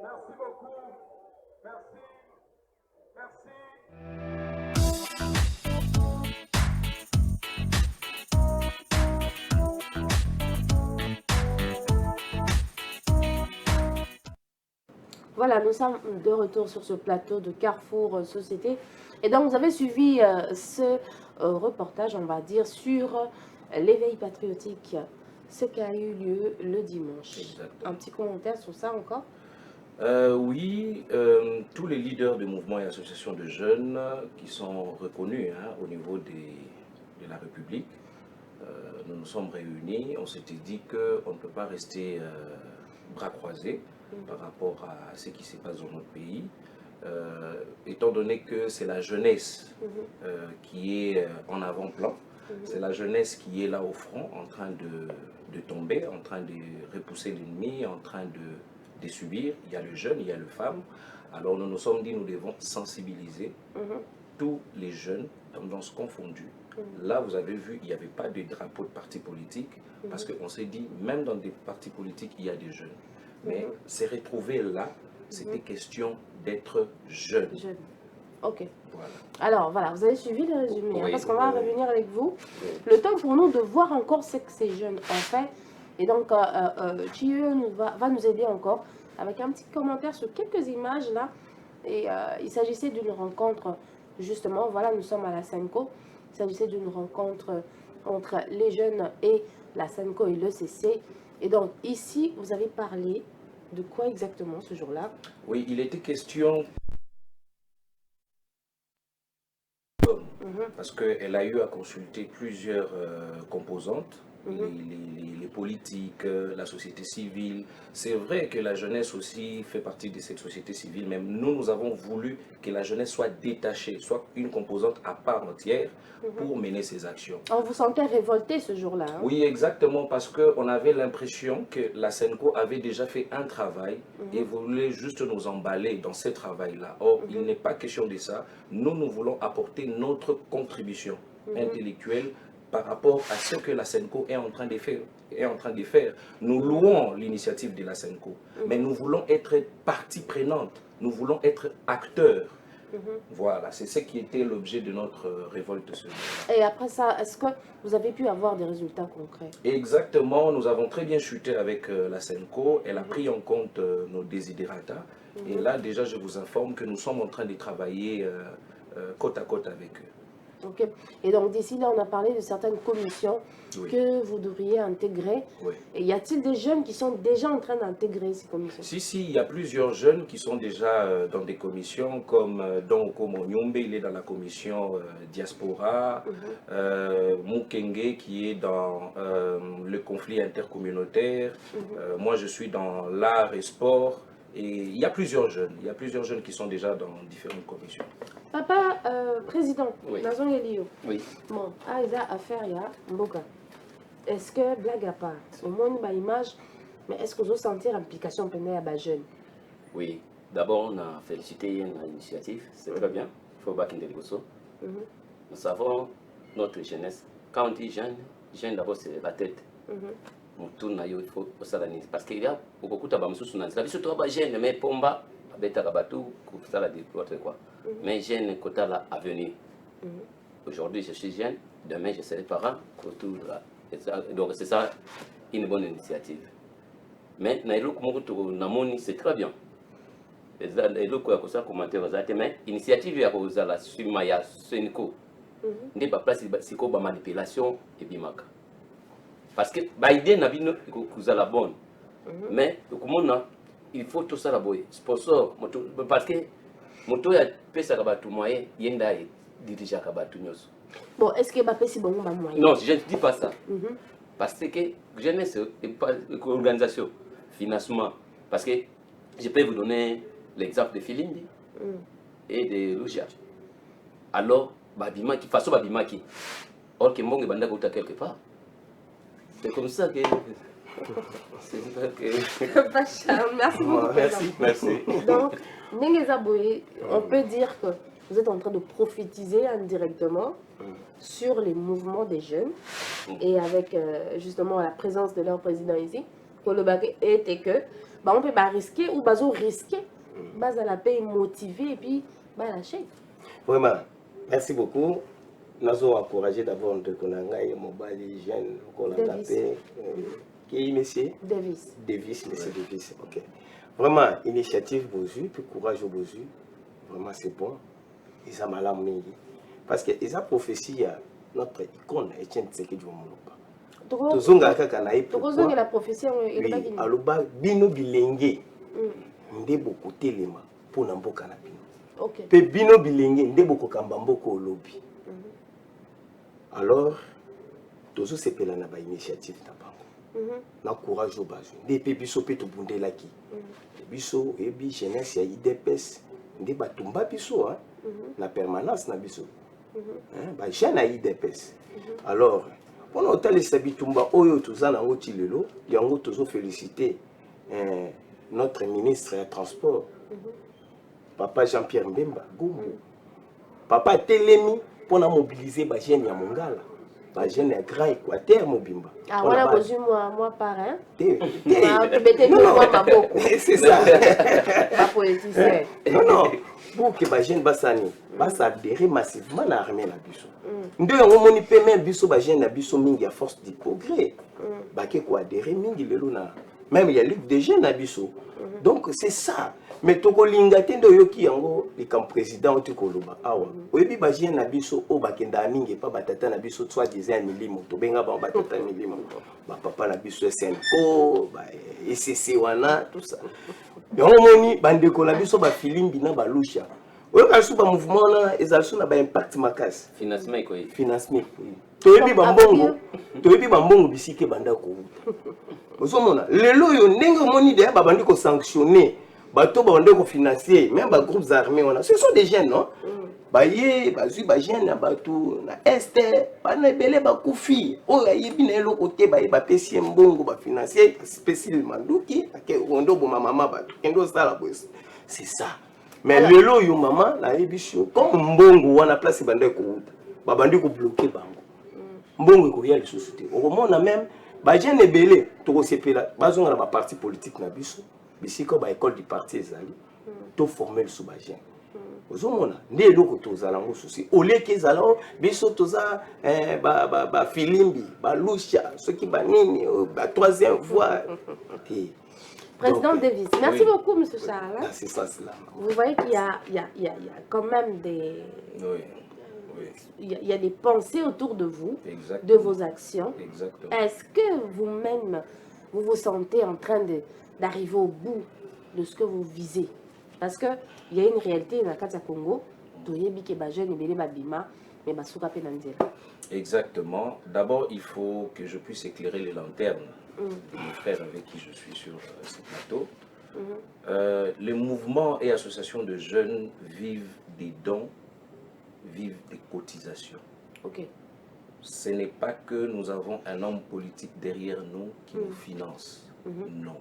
Merci beaucoup. Merci. Voilà, nous sommes de retour sur ce plateau de Carrefour Société. Et donc, vous avez suivi ce reportage, on va dire, sur l'éveil patriotique, ce qui a eu lieu le dimanche. Exactement. Un petit commentaire sur ça encore? Oui, tous les leaders de mouvements et associations de jeunes qui sont reconnus au niveau de la République, nous nous sommes réunis, on s'était dit qu'on ne peut pas rester bras croisés par rapport à ce qui se passe dans notre pays, étant donné que c'est la jeunesse qui est en avant-plan, c'est la jeunesse qui est là au front, en train de tomber, en train de repousser l'ennemi, en train de subir. Il y a le jeune, il y a le femme. Alors nous nous sommes dit, nous devons sensibiliser tous les jeunes, tendances confondues. Là, vous avez vu, il n'y avait pas de drapeau de parti politique, parce qu'on s'est dit, même dans des partis politiques, il y a des jeunes. Mais s'est retrouvé là, c'était question d'être jeune. Ok. Voilà. Alors, voilà, vous avez suivi le résumé, Oui, parce qu'on va revenir avec vous. Le temps pour nous de voir encore ce que ces jeunes ont fait. Et donc, Chie va nous aider encore avec un petit commentaire sur quelques images là. Et il s'agissait d'une rencontre, justement, voilà, nous sommes à la Senco. Il s'agissait d'une rencontre entre les jeunes et la Senco et le CC. Et donc, ici, vous avez parlé de quoi exactement ce jour-là? Oui, il était question, parce qu'elle a eu à consulter plusieurs composantes, les politiques, la société civile. C'est vrai que la jeunesse aussi fait partie de cette société civile, mais nous avons voulu que la jeunesse soit détachée, soit une composante à part entière pour mener ses actions. On vous sentait révolté ce jour-là. Hein? Oui, exactement, parce qu'on avait l'impression que la Senco avait déjà fait un travail et voulait juste nous emballer dans ce travail-là. Or, il n'est pas question de ça. Nous voulons apporter notre contribution intellectuelle par rapport à ce que la Senco est en train de faire. Nous louons l'initiative de la Senco, mais nous voulons être partie prenante, nous voulons être acteurs. Voilà, c'est ce qui était l'objet de notre révolte ce jour. Et après ça, est-ce que vous avez pu avoir des résultats concrets? Exactement, nous avons très bien chuté avec la Senco, elle a pris en compte nos desiderata. Et là, déjà, je vous informe que nous sommes en train de travailler côte à côte avec eux. Ok. Et donc d'ici là, on a parlé de certaines commissions que vous devriez intégrer. Oui. Et y a-t-il des jeunes qui sont déjà en train d'intégrer ces commissions? Si, il y a plusieurs jeunes qui sont déjà dans des commissions, comme Don Okomo Nyumbe, il est dans la commission diaspora, Mukenge qui est dans le conflit intercommunautaire, moi je suis dans l'art et sport. Et il y a plusieurs jeunes qui sont déjà dans différentes commissions. Papa, président, dans un lieu. Oui. Bon, Aïza affaire ya Mboka. Est-ce que, blague à part, au moins une image, mais est-ce que vous sentir l'implication pendant à jeune? Oui. D'abord, on a félicité l'initiative. C'est très bien. Il faut battre des Gosso. Nous savons notre jeunesse. Quand on dit jeune, jeune d'abord c'est la tête. Il faut s'organiser. Parce qu'il y a beaucoup de gens qui sont jeunes, mais pomba, mais jeune côté à venir. Aujourd'hui, je suis jeune, demain, je serai parent. Donc, c'est ça une bonne initiative. Mais c'est très bien. Mais l'initiative est la Sumaya Senko. Il n'y a pas place de manipulation et bimaka. Parce que l'idée n'a pas la bonne. Mais il faut tout ça la boy. Sponsor, parce que moto ya pesa kabatu moyen yenda dirija kabatu nyoso. Bon, est-ce que Mbappé c'est bon moyen? Non, je ne dis pas ça. Parce que jeunesse et pas organisation, financement. Parce que je peux vous donner l'exemple de Filindi et de Lucia. Alors, Babimaki, façon Babimaki. Or que Mbonge Banda Gouta quelque part. C'est comme ça que. Merci beaucoup. Merci. Donc, Nengeza Boye, on peut dire que vous êtes en train de prophétiser indirectement sur les mouvements des jeunes et avec justement la présence de leur président ici, que le bac était que on peut risquer ou risquer, à la paix motiver et puis lâcher. Vraiment, merci beaucoup. Nous avons encouragé d'abord de connaître mobile jeune, qui est monsieur Davis. Davis, monsieur Davis. Ok. Vraiment, initiative Bozu, puis courage au Bozu. Vraiment, c'est bon. Ils ont mal mingi. Parce que ils ont prophétie à notre icône, Etienne Tshisekedi Tshilombo. Tozonga kaka na Tozonga la prophétie oui, aloba bino bilenge nde bokotelema mpona mboka na bino. Pe bino bilenge nde bokokamba mboka olobi. Alors, tozosepela na bainitiative na bango. Na courage au bazo. Nde pe biso pe tobundelaki. Biso ebi jeunesse ya IDPS nde batumba biso na permanence na biso. Ba jeune na IDPS. Alors, on a autant les sabitumba oyo tozana ngoti lelo, yango tozo féliciter notre ministre des Transports, Papa Jean-Pierre Mbemba Gumbo. Papa Telemi pour mobiliser ba jeune ya Mongala, ba jeune ya Grand Équateur Mobimba. Ah voilà besoin moi parrain. C'est ça. Pas politicien. Non. Pour que les jeunes s'adhèrent massivement à l'armée na biso. Nde yango moni pe même biso ba jeunes na biso mingi à force du progrès. Ba ke ko adhérer mingi lelo na même il y a ligue des jeunes na biso. Donc c'est ça. Mais to ko linga te ndo yoki yango le camp président oti ko loba awa. Oyebi ba jeunes na biso o ba kenda mingi pa batata na biso soit disant milimo to benga ba batata milimo. Ba papa na biso SNCO, ba ECC wana tout ça. Yango moni bandeko na biso ba filimbi na ba lusha. Oyo ka su ba mouvement na ezalso na ba impact makasi. Financement ko yi. Financement. Toyebi ba mbongo bisike banda ko. Ozomona lelo yo ndenge moni de ba bandi ko sanctionner bato ba bandi ko financer même ba groupes armés wana. Ce sont des jeunes non? Ba ye ba zui ba jeune na bato na este ba na belé ba kufi. Oyo yebi na elo côté ba ye ba pesi mbongo ba financer spécialement manduki ake rondo bo mama bato kendo sala boss. C'est ça. Mais lelo yo mama na yebisho comme mbongo wana place bande ko uta. Ba bandi ko bloquer bango. Mbongo ko ya lisusu te. Okomona même ba jeune belé to ko sepela bazonga na ba parti politique na biso. Bisiko ba école du parti ezali. To former le sous ba jeune. Ozomona nde eloko tozala ngo susi oleke ezala biso toza ba filimbi ba lusha soki ba nini ba troisième voie. Président Davis, merci beaucoup, M. Charles. C'est ça, c'est là. Vous voyez qu'il y a quand même des... Il y a des pensées autour de vous, de vos actions. Est-ce que vous-même, vous vous sentez en train d'arriver au bout de ce que vous visez? Parce qu'il y a une réalité dans le cas du Congo, exactement. D'abord, il faut que je puisse éclairer les lanternes de mes frères avec qui je suis sur ce plateau. Les mouvements et associations de jeunes vivent des dons, vivent des cotisations. Ce n'est pas que nous avons un homme politique derrière nous qui nous finance. Non.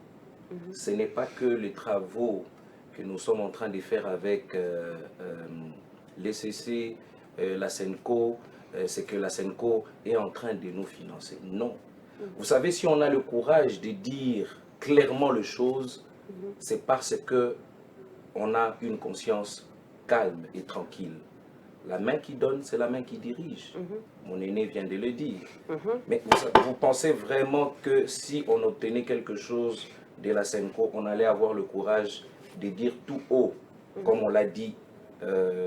Ce n'est pas que les travaux que nous sommes en train de faire avec l'ECC, la SENCO, c'est que la SENCO est en train de nous financer. Non. Vous savez, si on a le courage de dire clairement les choses, c'est parce que on a une conscience calme et tranquille. La main qui donne, c'est la main qui dirige. Mon aîné vient de le dire. Mais vous pensez vraiment que si on obtenait quelque chose de la SENCO, on allait avoir le courage de dire tout haut, comme on l'a dit,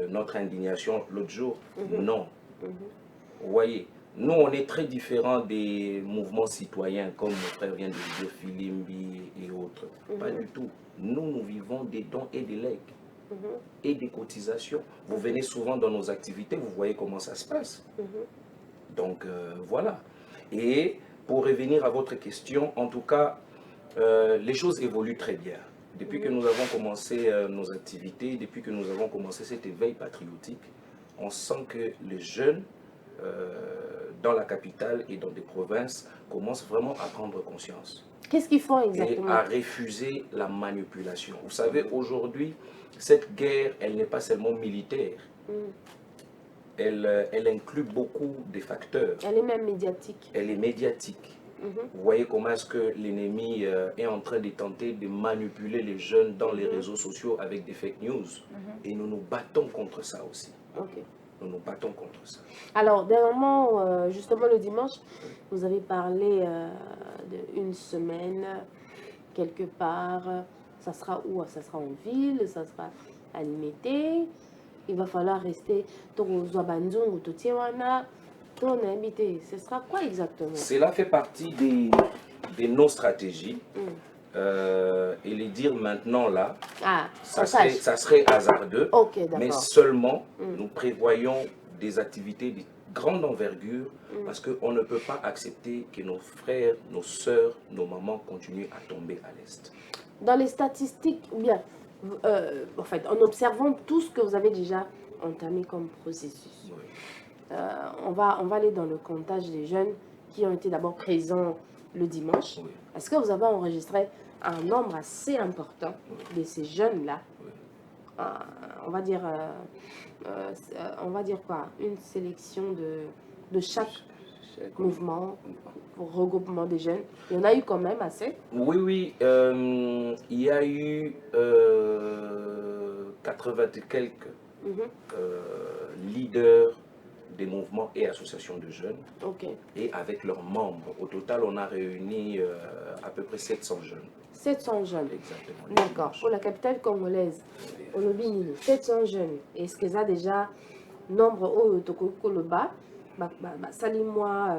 notre indignation l'autre jour? Non. Vous voyez, nous, on est très différents des mouvements citoyens, comme mon frère vient de le dire, Filimbi et autres. Pas du tout. Nous vivons des dons et des legs et des cotisations. Vous venez souvent dans nos activités, vous voyez comment ça se passe. Donc, voilà. Et pour revenir à votre question, en tout cas, les choses évoluent très bien. Depuis que nous avons commencé nos activités, depuis que nous avons commencé cet éveil patriotique, on sent que les jeunes dans la capitale et dans des provinces commencent vraiment à prendre conscience. Qu'est-ce qu'ils font exactement? Et à refuser la manipulation. Vous savez, aujourd'hui, cette guerre, elle n'est pas seulement militaire. Elle inclut beaucoup de facteurs. Elle est même médiatique. Elle est médiatique. Vous voyez comment est-ce que l'ennemi est en train de tenter de manipuler les jeunes dans les réseaux sociaux avec des fake news. Et nous nous battons contre ça aussi. Nous nous battons contre ça. Alors, dernièrement, justement le dimanche, vous avez parlé d'une semaine, quelque part, Ça sera où? Ça sera en ville, ça sera à limiter. Il va falloir rester. Ce sera quoi exactement? Cela fait partie de nos stratégies. Et les dire maintenant là, ça serait hasardeux. Okay, mais seulement nous prévoyons des activités de grande envergure parce qu'on ne peut pas accepter que nos frères, nos sœurs, nos mamans continuent à tomber à l'Est. Dans les statistiques, ou bien, en fait, en observant tout ce que vous avez déjà entamé comme processus, on va aller dans le comptage des jeunes qui ont été d'abord présents le dimanche. Est-ce que vous avez enregistré un nombre assez important de ces jeunes-là? On va dire quoi? Une sélection de chaque mouvement pour regroupement des jeunes. Il y en a eu quand même assez. Oui, il y a eu 80 et quelques leaders des mouvements et associations de jeunes. Et avec leurs membres. Au total, on a réuni à peu près 700 jeunes. 700 jeunes. Exactement. D'accord. Pour la capitale congolaise, au Lobini, 700 jeunes. Est-ce que ça déjà nombre au Tokoloba, salis-moi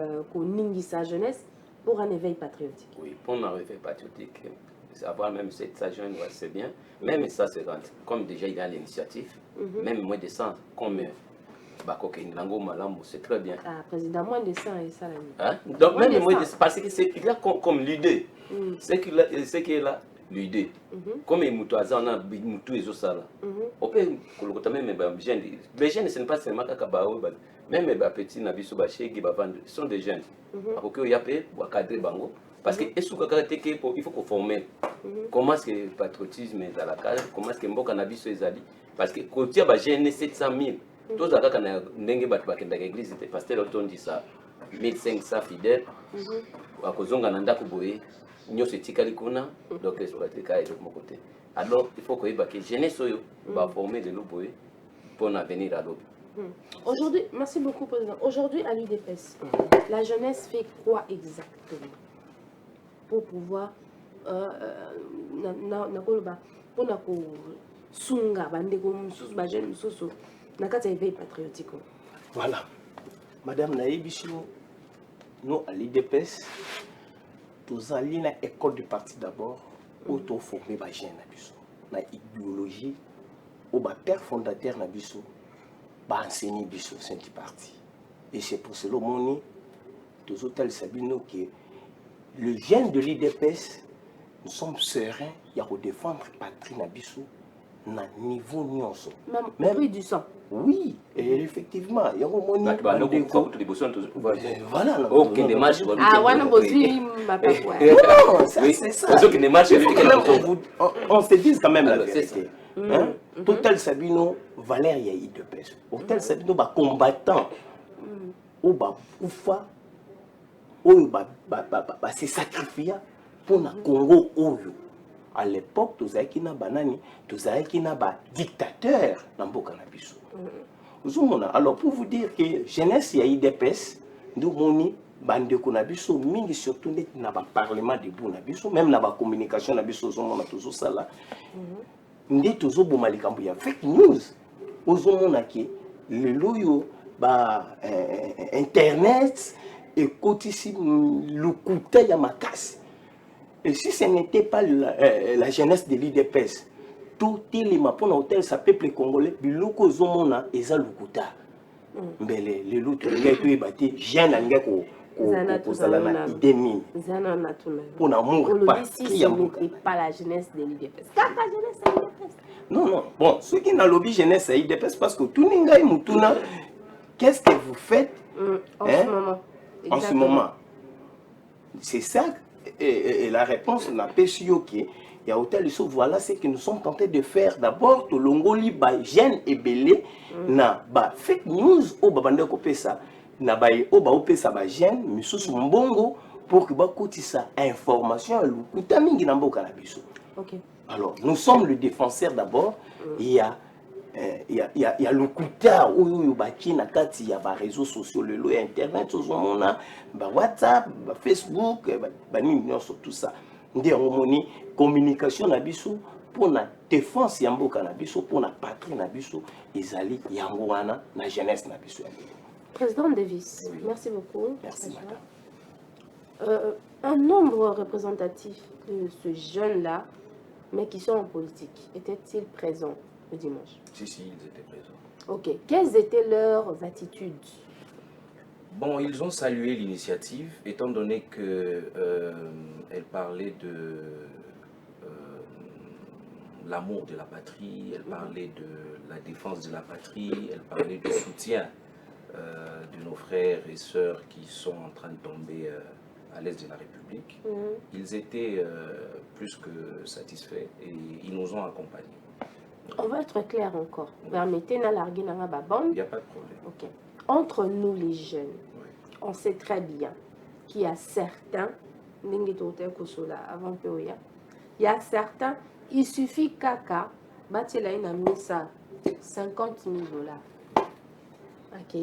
sa jeunesse pour un éveil patriotique? Oui, pour un éveil patriotique, avoir même 700 jeunes, c'est bien. Même ça, c'est comme déjà il y a l'initiative, même moins de 100, comme c'est très bien. Président, moins de 100 et ça. Donc, même moins de 100, parce que c'est là comme l'idée. C'est qu'il est là, l'idée. Comme il y a ça, on peut même les jeunes, ce n'est pas seulement même les petits, ils sont des jeunes. Parce que il faut qu'on forme. Comment est-ce que le patriotisme est dans la case, comment est-ce que Mboka Nabiso est allé. Parce que quand il y a des jeunes, 700 000. Tous les gens qui ont été dans l'église, parce que l'automne dit ça, 1500 fidèles, à cause de l'Andakoboé, nous sommes tous kuna, donc c'est de mon côté. Alors, il faut que les jeunesse va former de l'Oboé pour venir à l'Oboé. Aujourd'hui, merci beaucoup, Président. Aujourd'hui, à l'UDPS, la jeunesse fait quoi exactement pour pouvoir Voilà. Madame Naïbichou, nous à l'IDPS, nous allons à l'école du parti d'abord, auto-formé les jeunes, na idéologie, ou le père fondateur Nabiso, enseigner Bisso, c'est un parti. Et c'est pour cela que tous hôtels Sabino que le jeune de l'IDPS, nous sommes sereins, il y a défendre la patrie Nabiso. Na niveau nyonso même prix du sang. Oui, et effectivement il y a un moment voilà aucune démarche c'est ça on se dit quand même la vérité. Hôtel Sabino Valérie IDPS Hôtel Sabino ba combattant ou ba kufa ou ba se sacrifier pour na Congo oyo. À l'époque, tous les banani, tous les dictateurs dans Mboka na biso. Alors pour vous dire que jeunesse ya IDPS, nous moni bande ko na biso mingi surtout na ba parlement de na biso, même na ba communication na biso zomona toujours ça là. Ndi toujours boma likambo ya fake news. Ozomona ke le loyo ba internet et kotisi lukuta ya makasi. Et si ce n'était pas la jeunesse de l'IDPS, tout les mapons hôtel sa peuple congolais, biloko zomona eza lukuta. Mbele le lutu les bati jeune angeko ko zalana idemi. Zana natuna. Pour amour patrie pas la jeunesse de l'IDPS. Car la jeunesse de l'IDPS. Non. Bon, ceux qui n'ont lobby jeunesse à IDPS parce que tout ninga mutuna, qu'est-ce que vous faites en ce moment? En ce moment. C'est ça. Et la réponse n'a pas su qu'il y a hôtel ici. Voilà ce que nous sommes tentés de faire. D'abord, tout l'ongoli ba jeune et belé na ba fake news au babande kopé ça na ba au ba opé ça ba jeune misusu mbongo pour que ba koti ça information lukuta mingi na mboka na biso. OK. Alors, nous sommes le défenseur d'abord. Il y a lukuta ou baki na kati ya ba réseaux sociaux le internet ozomona ba WhatsApp ba Facebook ba nini sur tout ça nde yango moni communication na biso pour la défense ya mboka na biso pour la patrie na biso ezali yango wana na jeunesse na biso. Président Davis, oui. Merci beaucoup. Merci madame. Un nombre représentatif de ce jeune-là, mais qui sont en politique, étaient-ils présents le dimanche? Si, ils étaient présents. Ok. Quelles étaient leurs attitudes? Bon, ils ont salué l'initiative, étant donné qu'elle parlait de l'amour de la patrie, elle parlait de la défense de la patrie, elle parlait du soutien de nos frères et sœurs qui sont en train de tomber à l'est de la République. Ils étaient plus que satisfaits et ils nous ont accompagnés. On va être clair encore. Permettez-nous de larguer dans la bande. Il n'y a pas de problème. Ok. Entre nous les jeunes, on sait très bien qu'il y a certains, il y a certains, il suffit caca, il a mis ça 50 000 $. Ok.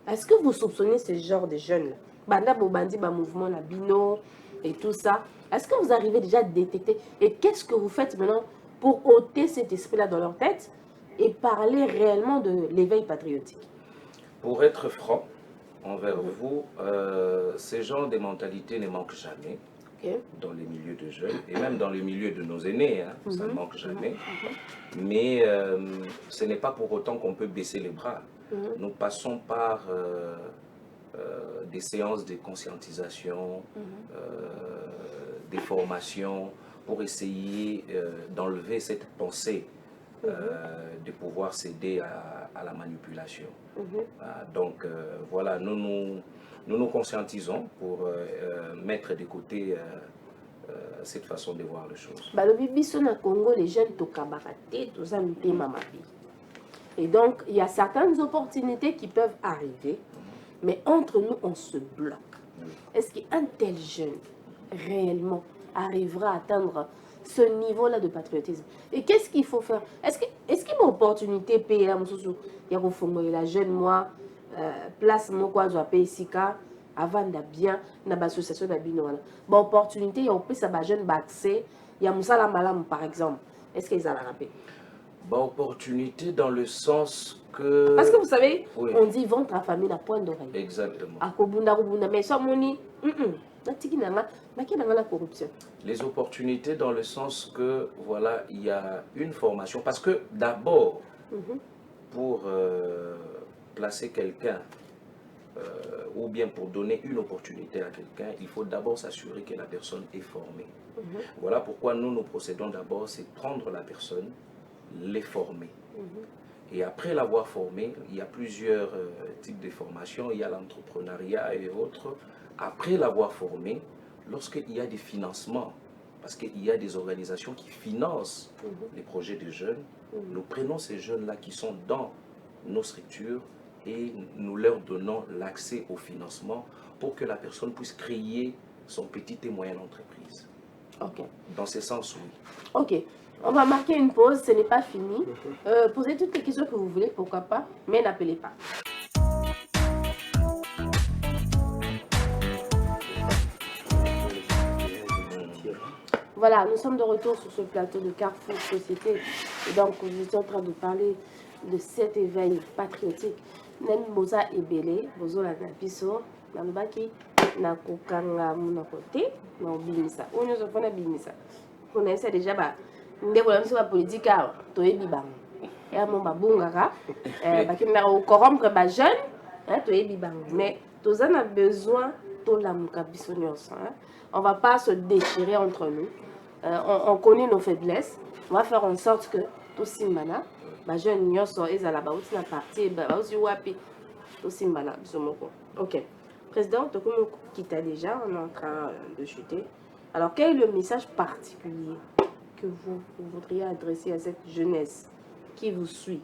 Est-ce que vous soupçonnez ce genre de jeunes-là? Banda Bobandi, mouvement, la Bino et tout ça. Est-ce que vous arrivez déjà à détecter? Et qu'est-ce que vous faites maintenant pour ôter cet esprit-là dans leur tête et parler réellement de l'éveil patriotique? Pour être franc envers vous, ces genres de mentalités ne manquent jamais dans les milieux de jeunes et même dans le milieu de nos aînés, hein, ça ne manque jamais. Mais ce n'est pas pour autant qu'on peut baisser les bras. Nous passons par des séances de conscientisation, des formations pour essayer d'enlever cette pensée de pouvoir céder à la manipulation. Donc voilà, nous nous conscientisons pour mettre de côté cette façon de voir les choses. Congo, les jeunes et donc il y a certaines opportunités qui peuvent arriver, mais entre nous on se bloque. Est-ce qu'un tel jeune réellement arrivera à atteindre ce niveau-là de patriotisme? Et qu'est-ce qu'il faut faire? Est-ce qu'il y a une opportunité il y a la jeune moi place mon quoi doit payer sika avant de bien na l'association de bino bon opportunité il y a plus ça jeune accès il y a musala malam par exemple. Est-ce qu'ils ont la rappelé? Bon, opportunité dans le sens que... Parce que vous savez, on dit ventre à famille à point d'oreille. Exactement. Mais ça moni la corruption. Les opportunités dans le sens que voilà, il y a une formation parce que d'abord pour placer quelqu'un ou bien pour donner une opportunité à quelqu'un, il faut d'abord s'assurer que la personne est formée. Voilà pourquoi nous procédons d'abord, c'est prendre la personne, les former. Et après l'avoir formé, il y a plusieurs types de formations, il y a l'entrepreneuriat et autres. Après l'avoir formé, lorsqu'il y a des financements, parce qu'il y a des organisations qui financent les projets de jeunes, nous prenons ces jeunes-là qui sont dans nos structures et nous leur donnons l'accès au financement pour que la personne puisse créer son petite et moyenne entreprise. Ok. Dans ce sens, oui. Ok. On va marquer une pause, ce n'est pas fini. Posez toutes les questions que vous voulez, pourquoi pas, mais n'appelez pas. Voilà, nous sommes de retour sur ce plateau de Carrefour Société. Et donc, nous étions en train de parler de cet éveil patriotique. Nani boza ebele, bozo la nabiso, nalobaki na kokanga muna kote, na obimisa. Onyo zofona bimisa. Connaissez déjà ba ndeko la misa politique a toyebi bango. Ya mon babungaka, bakina ko corrompre ba jeune, toyebi bango. Mais tous on a besoin to la muka biso nyonso. On va pas se déchirer entre nous. On connaît nos faiblesses. On va faire en sorte que tout simbana ba jeune nyonso ezala ba uti na parti ba uti wapi tout simbana biso moko. OK. Président, Tokomo Kita déjà, on est en train de chuter. Alors, quel est le message particulier que vous voudriez adresser à cette jeunesse qui vous suit?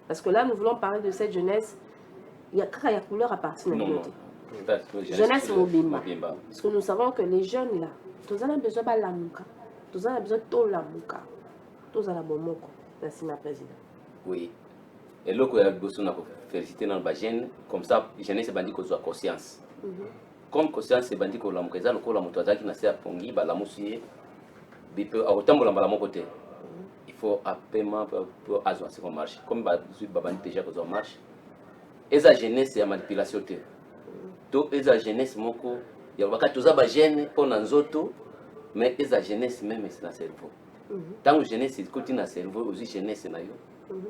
Parce que là, nous voulons parler de cette jeunesse. Il y a couleur à partir de notre jeunesse mobimba. Parce que nous savons que les jeunes là, tous ont besoin de la mouka, tous ont besoin de la mouka, tous ont la bomoko. Merci, ma présidente. Oui. Et là, il y a besoin de féliciter dans le jeune, comme ça, la jeunesse va dire qu'on a conscience. comme conscience ebandi kolamuka eza lokola moto azalaki na se ya pongi balamusi ye bipe akotambola mbala moko te il faut apaiement pour azwa siko marche comme bazwi babandi déjà kozwa marche eza jeunesse ya manipulation te to eza jeunesse moko ya bakati toza bagene mpona nzoto mais eza jeunesse même na cerveau ntango jeunesse ekoti na cerveau ozwi jeunesse na yo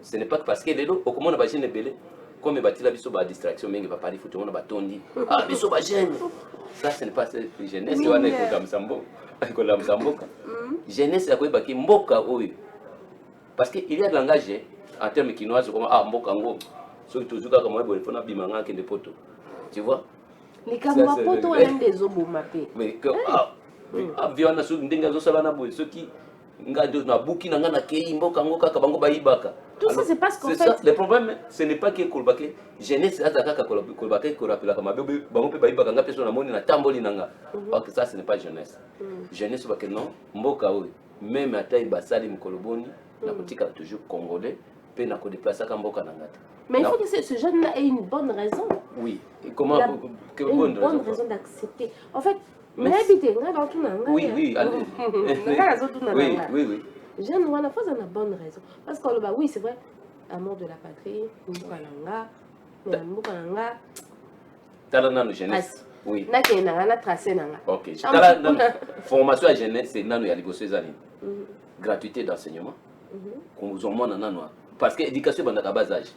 ce n'est pas parce que lelo okomona bagene ebele comme batila biso ba distraction mingi ba pari foot mona batondi ah biso ba jeune ça ce n'est pas jeunesse wana ekota msambo ekola msamboka jeunesse ya koyeba ki mboka oyo parce que il y a de langage en termes quinoise comme ah mboka ngo so tozuka comme boye fona bimanga kende poto tu vois les kamwa poto wana des oboma pe mais que ah viona so ndinga zo sala na boye so ki ngado na buki na ngana kei mboka ngo kaka bango bayibaka. Tout ça c'est parce qu'en fait ça, le problème ce n'est pas que kolbake jeunesse azaka kolbake korapela kama bebe bango pe bayibaka nga peso na moni na tamboli nanga parce que ça ce n'est pas jeunesse jeunesse ba que non mboka oyo même ata basali mkoloboni na kotika toujours congolais pe na ko déplacer ka mboka na ngata. Mais il faut que ce jeune là ait une bonne raison. Oui, et comment une bonne raison d'accepter. En fait, mais oui, oui, allez. Oui, oui, oui. Jeune, on a une bonne raison. Parce que oui, c'est vrai, amour de la patrie, Talana jeunesse. Oui. Na tracé nanga. OK. Formation à jeunesse, c'est nanu ya ligoso zali. Gratuité d'enseignement. Konzomona nanu. Parce que l'éducation est à bas âge.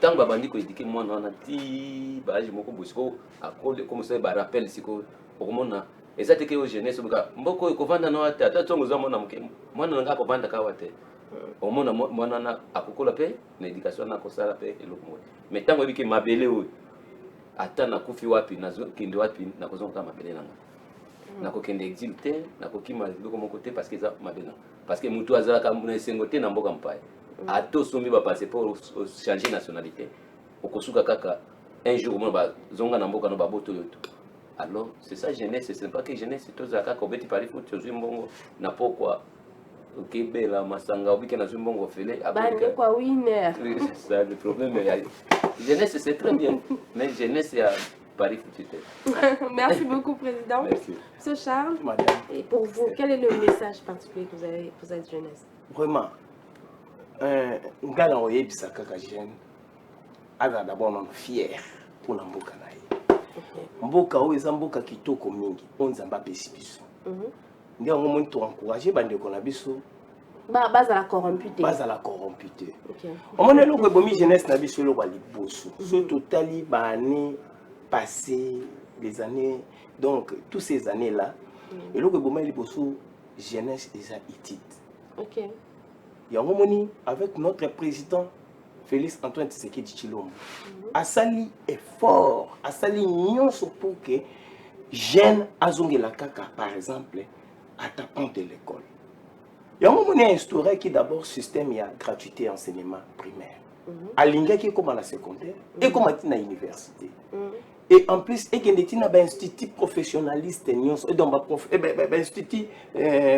Tant que babandi ko éduquer moi na ti ba âge moko bosiko akole comme ça ba rappel siko okomona ezate ke o jeunesse buka mboko ko vanda na wata ata tongo za mona muke mwana nga ko vanda ka wate omona mwana na akokola pe na éducation na ko sala pe eloko mo mais tango ebiki mabele o ata na kufi wapi na kende wapi na ko zonga mabele nanga na ko kende exilté na ko kima loko moko te parce que za mabele parce que mutu azala ka na sengote na mboka mpaye ato somi ba passeport changer nationalité okosuka kaka un jour mo ba zonga na mboka no ba boto yoto. Alors c'est ça jeunesse, ce n'est pas que jeunesse c'est tous aka ko beti pari foot zo mbongo na pokwa okebela masanga obike na zo mbongo fele abande kwa winner. Ça le problème jeunesse c'est très bien mais jeunesse ya pari foot. Merci beaucoup président. Merci. Monsieur Charles, madame. Et pour vous, quel est le message particulier que vous avez pour cette jeunesse? Vraiment ngala oyebisa kaka jeune aza d'abord non fier pour na mboka na ye. Mboka oyo eza mboka kitoko mingi onzamba pesi biso nde yango moni to encourager bandeko na biso bazala corrompu te omoni eloko ebomi jeunesse na biso eloko ya liboso so totali baannée passé des années donc tous ces années là eloko ebomi ya liboso jeunesse eza itite yango moni avec notre président Félix Antoine Tshisekedi Tshilombo asali effort asali nyonso pour que jeune azongela kaka par exemple à tapant de l'école. Yango moni a instauré qui d'abord système ya gratuité enseignement primaire. Alinga qui comme à la secondaire et comme à la université. Et en plus et qu'il na ba institut professionnaliste nyonso et donc ba institut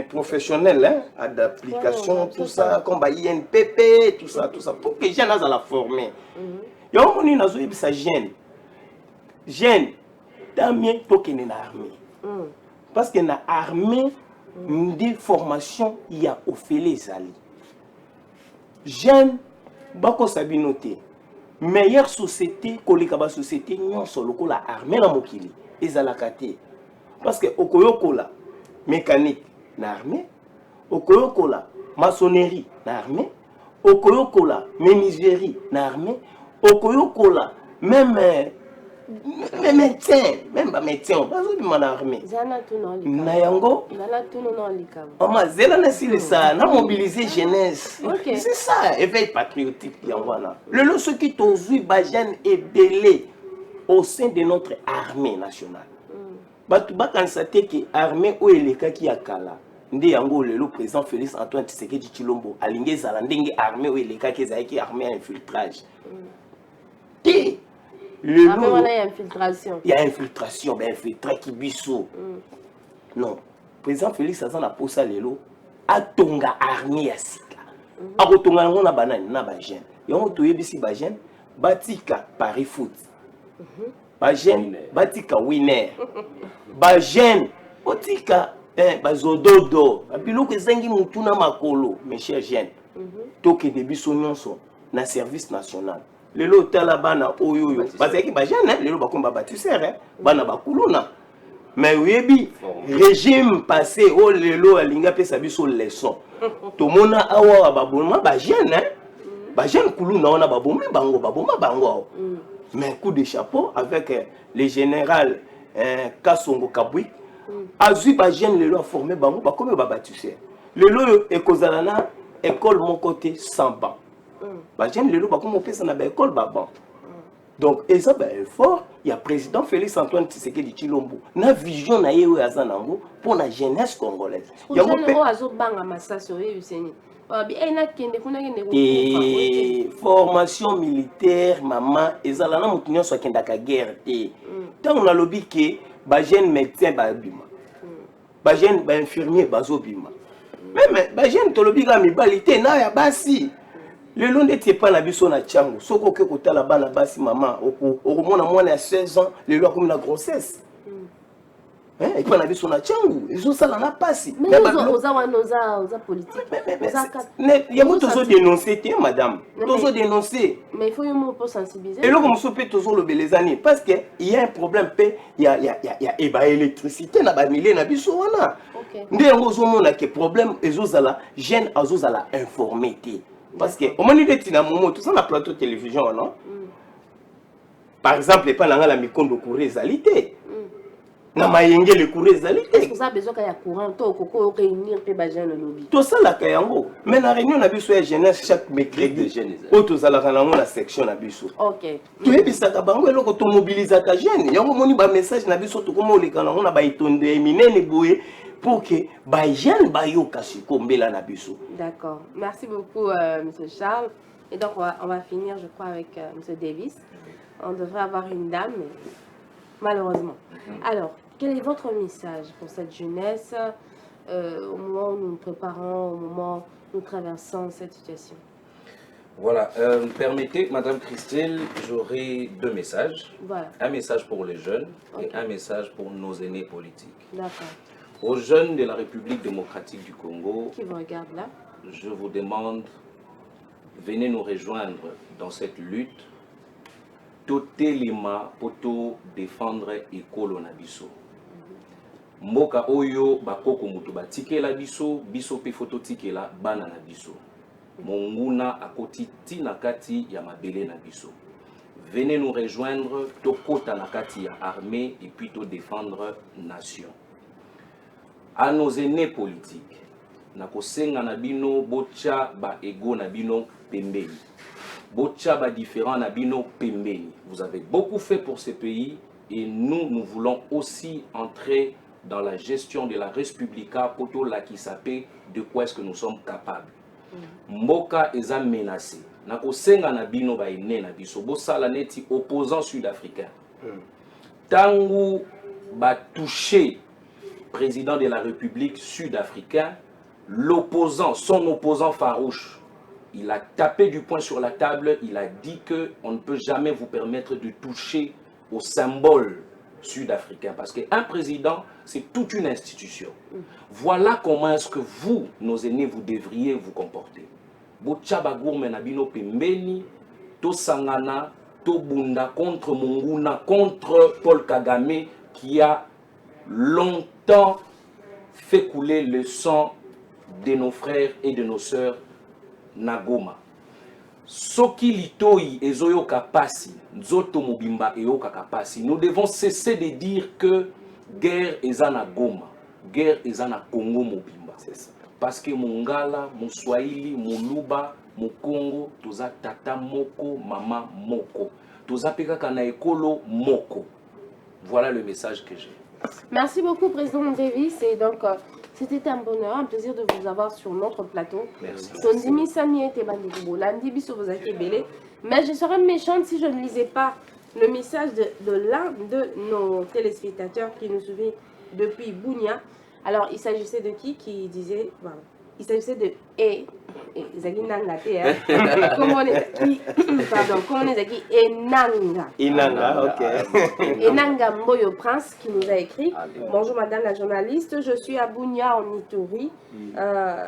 professionnel hein d'application tout ça comme ba INPP tout ça pour que jeunes à la former. Yango moni nazo yebisa jeune tamien to kene na armée. Parce que na armée des formations il y a ofele zali. Jeune bako sabinoté meilleure société koleka ba société nyonso lokola armée na mokili ezalaka te parce que okoyokola mécanique na armée okoyokola maçonnerie na armée okoyokola menuiserie na armée okoyokola même médecin même ba médecin bazobima na armée na yango ama zela na silesa na mobiliser jeunesse c'est ça éveil patriotique yangoana le loso qui tozui ba jeune ebelé au sein de notre armée nationale batu bakanisa te que armée o eleka ki akala nde yango lelo président Félix Antoine Tshisekedi Tshilombo alinge zala ndenge armée o eleka ki ezaki armée à infiltrage et il y a infiltration. Il y a infiltration, ben infiltré qui biso. Non, président Félix Azan a posé lelo a tonga armée asika. A kotonga ngona banane na ba jeune. Yango toyebisi ba jeune batika Paris foot. bagene batika winner bagene otika bazododo babiloko ezangi mutu na makolo mes chers jeunes tokende biso nyonso na service national lelo tala bana oyoyo bazalaki bagene lelo bakomi babatisere bana bakuluna mais oyebi régime passé o lelo alingi apesa biso leçon tomona awa baboma bagene bagene kuluna wana baboma bango mais coup de chapeau avec le général Kasongo Kabwi azui bagene lelo a formé bango bakomi babatisere lelo ekozala na école mon côté sans banc bagene lelo bakomi opesa na baécole baban donc eza baeffort ya président Félix Antoine Tshisekedi Tshilombo na vision na ye oyo aza nango mpo na jeunesse congolaise yango mpe azobanga masasi oyebiseni formation militaire mama ezala na motu nyonso akendaka guerre te ntango nalobi ke bagene médecin babima bagene bainfirmier bazobima meme bagene tolobi kaka mibali te na ya basi lelo ndeti epai na biso na tiango soki oke kotala bana basi mama okomona mwana ya 16 ans lelo akomi na grossesse epai na biso na tiango ezosala na pasi oza politique yango tozodénonce te madame tozodénonce eloko mosusu mpe tozolobela eza nini parce que il y a un problème mpe ya baélectricité na bamilie na biso wana nde yango ozomona ke problème ezozala jeune azozala informé te parce que au moins il na momo tout ça na plateau télévision non par exemple pas la mikondo couré ezalité na mayenge le couré ezalité est-ce que ça besoin ya courant to koko réunir pe ba jeune lobby to ça la kayango mais na réunion na biso ya jeunesse chaque mercredi o to za la kana na section na biso OK to ebisaka bango eloko to mobiliser ka jeune yango moni ba message na biso to komo lekana na ba itonde minene boye pour que les jeunes bayoka sikombela na biso. D'accord. Merci beaucoup, Monsieur Charles. Et donc, on va finir, je crois, avec Monsieur Davis. On devrait avoir une dame, mais malheureusement. Alors, quel est votre message pour cette jeunesse au moment où nous nous préparons, au moment où nous traversons cette situation? Voilà. Permettez, Madame Christelle, j'aurai deux messages. Voilà. Un message pour les jeunes et un message pour nos aînés politiques. D'accord. Aux jeunes de la République démocratique du Congo, qui vous regardent là, je vous demande, venez nous rejoindre dans cette lutte. Totelema poto défendre ekolo na biso. Mboka oyo bakoko mutu batike la biso, biso pe foto tike la bana na biso. Monguna akoti tina kati ya mabele na biso. Venez nous rejoindre, tokota na kati ya armée et puis to défendre nation. À nos aînés politiques, nakosenga na bino bocha ba ego na bino pembeni. Bocha ba différent na bino pembeni. Vous avez beaucoup fait pour ce pays et nous voulons aussi entrer dans la gestion de la Respublica poto la qui s'appelle de quoi est-ce que nous sommes capables. Mboka eza menacé. Nakosenga na bino ba ene na biso bosala neti opposant sud-africain. Tangu ba toucher président de la République sud-africain, l'opposant, son opposant farouche, il a tapé du poing sur la table, il a dit qu'on ne peut jamais vous permettre de toucher au symbole sud-africain. Parce qu'un président, c'est toute une institution. Voilà comment est-ce que vous, nos aînés, vous devriez vous comporter. Bochabagour menabino pembeni, to sangana, to bunda contre Monguna, contre Paul Kagame, qui a longtemps fait couler le sang de nos frères et de nos sœurs Nagoma. Soki litoi ezoyo kapasi, nzoto mobimba eyoka kapasi. Nous devons cesser de dire que guerre ezana Goma, guerre ezana Congo mobimba. C'est ça. Parce que Mongala, Moswahili, Moluba, Mokongo, toza tata moko, mama moko. Toza peka kana ekolo moko. Voilà le message que j'ai. Merci beaucoup, Président Davis. Et donc, c'était un bonheur, un plaisir de vous avoir sur notre plateau. Merci. Mais je serais méchante si je ne lisais pas le message de l'un de nos téléspectateurs qui nous suivait depuis Bunia. Alors, il s'agissait de qui disait, voilà, il s'agissait de E. Comment on est qui pardon, comment on est qui Enanga. Inanga, ok. Enanga Mboyo Prince qui nous a écrit. Bonjour madame la journaliste, je suis à Bunia en Ituri.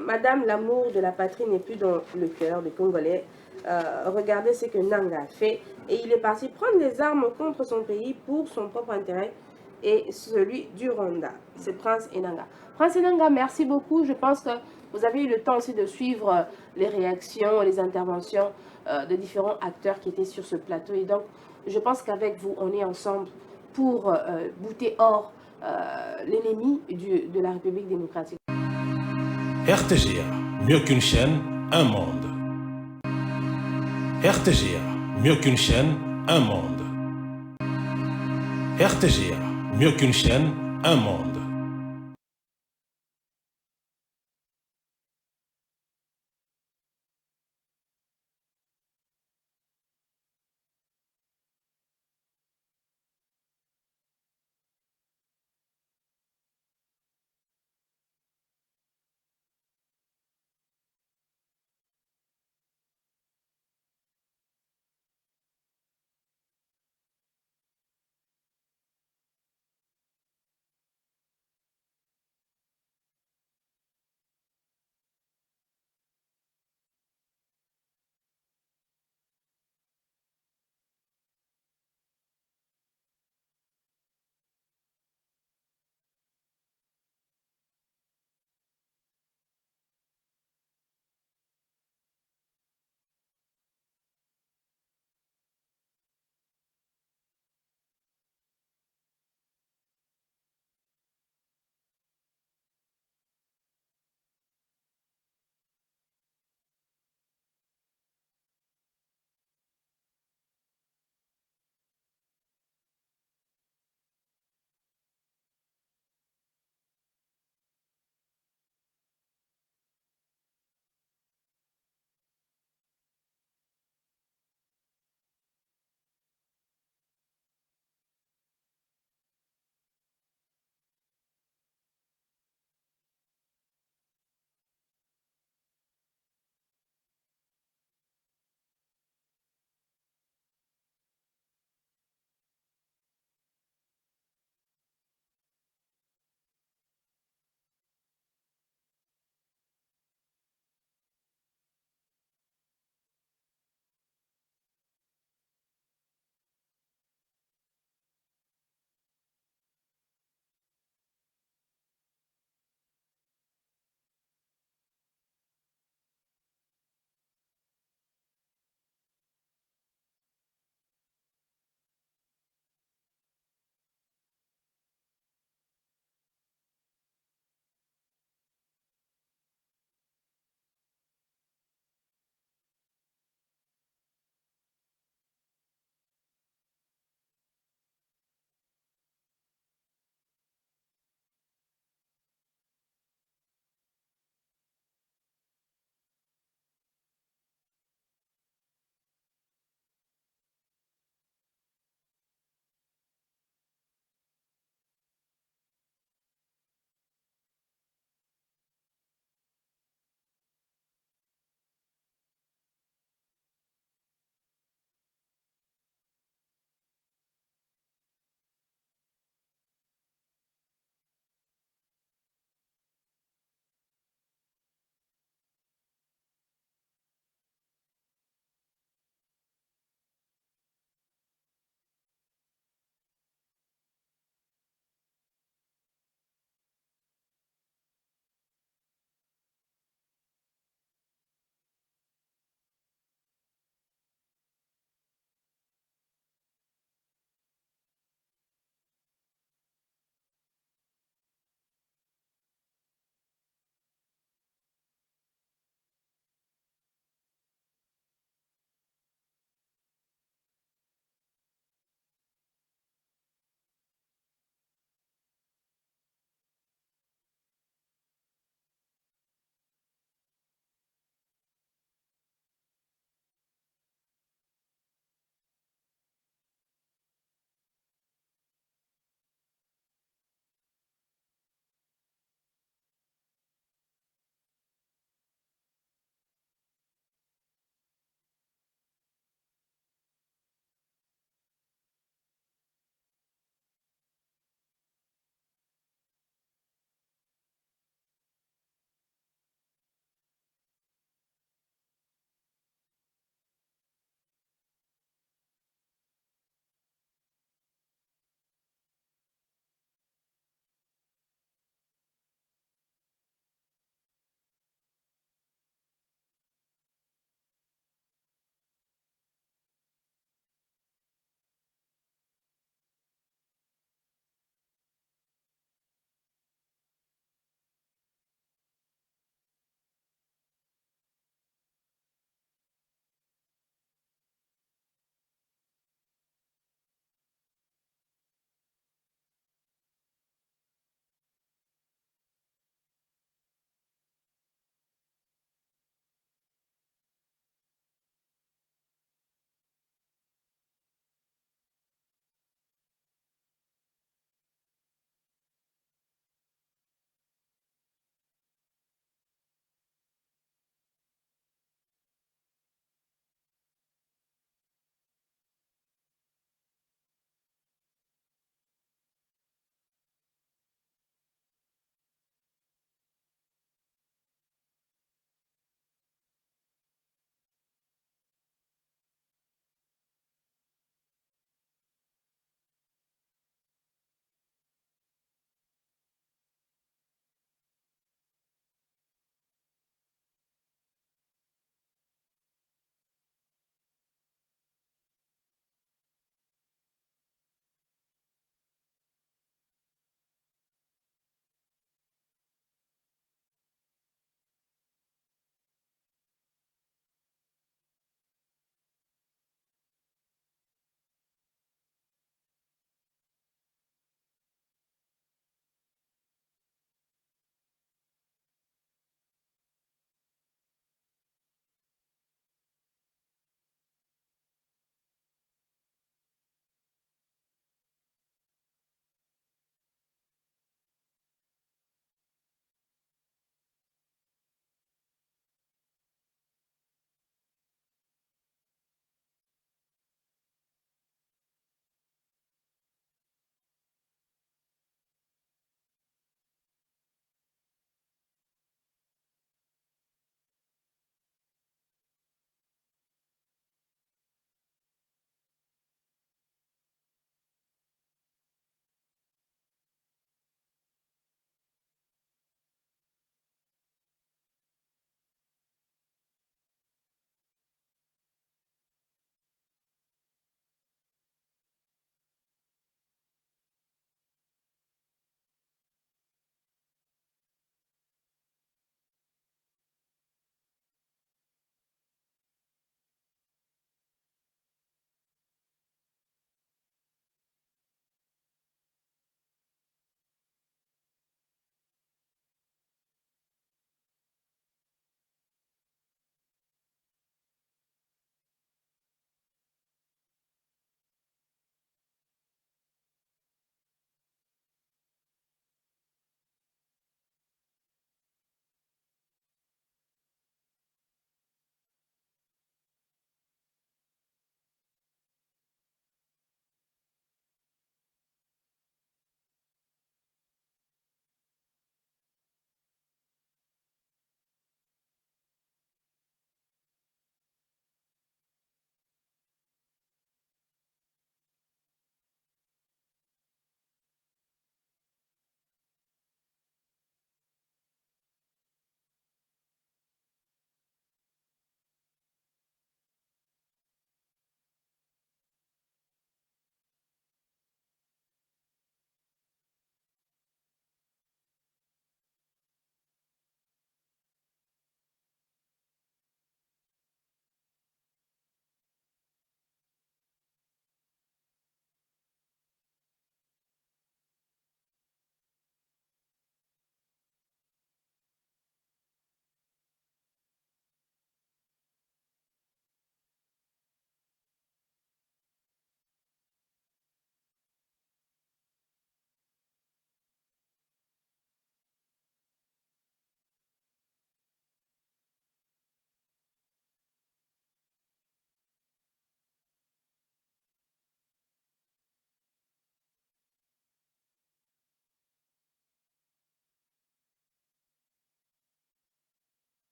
Madame, l'amour de la patrie n'est plus dans le cœur des Congolais. Regardez ce que Nanga a fait. Et il est parti prendre les armes contre son pays pour son propre intérêt et celui du Rwanda. C'est Prince Enanga. Prince Enanga, merci beaucoup. Je pense que vous avez eu le temps aussi de suivre les réactions, les interventions de différents acteurs qui étaient sur ce plateau. Et donc, je pense qu'avec vous, on est ensemble pour bouter hors l'ennemi de la République démocratique. RTGA, mieux qu'une chaîne, un monde. RTGA, mieux qu'une chaîne, un monde. RTGA, mieux qu'une chaîne, un monde.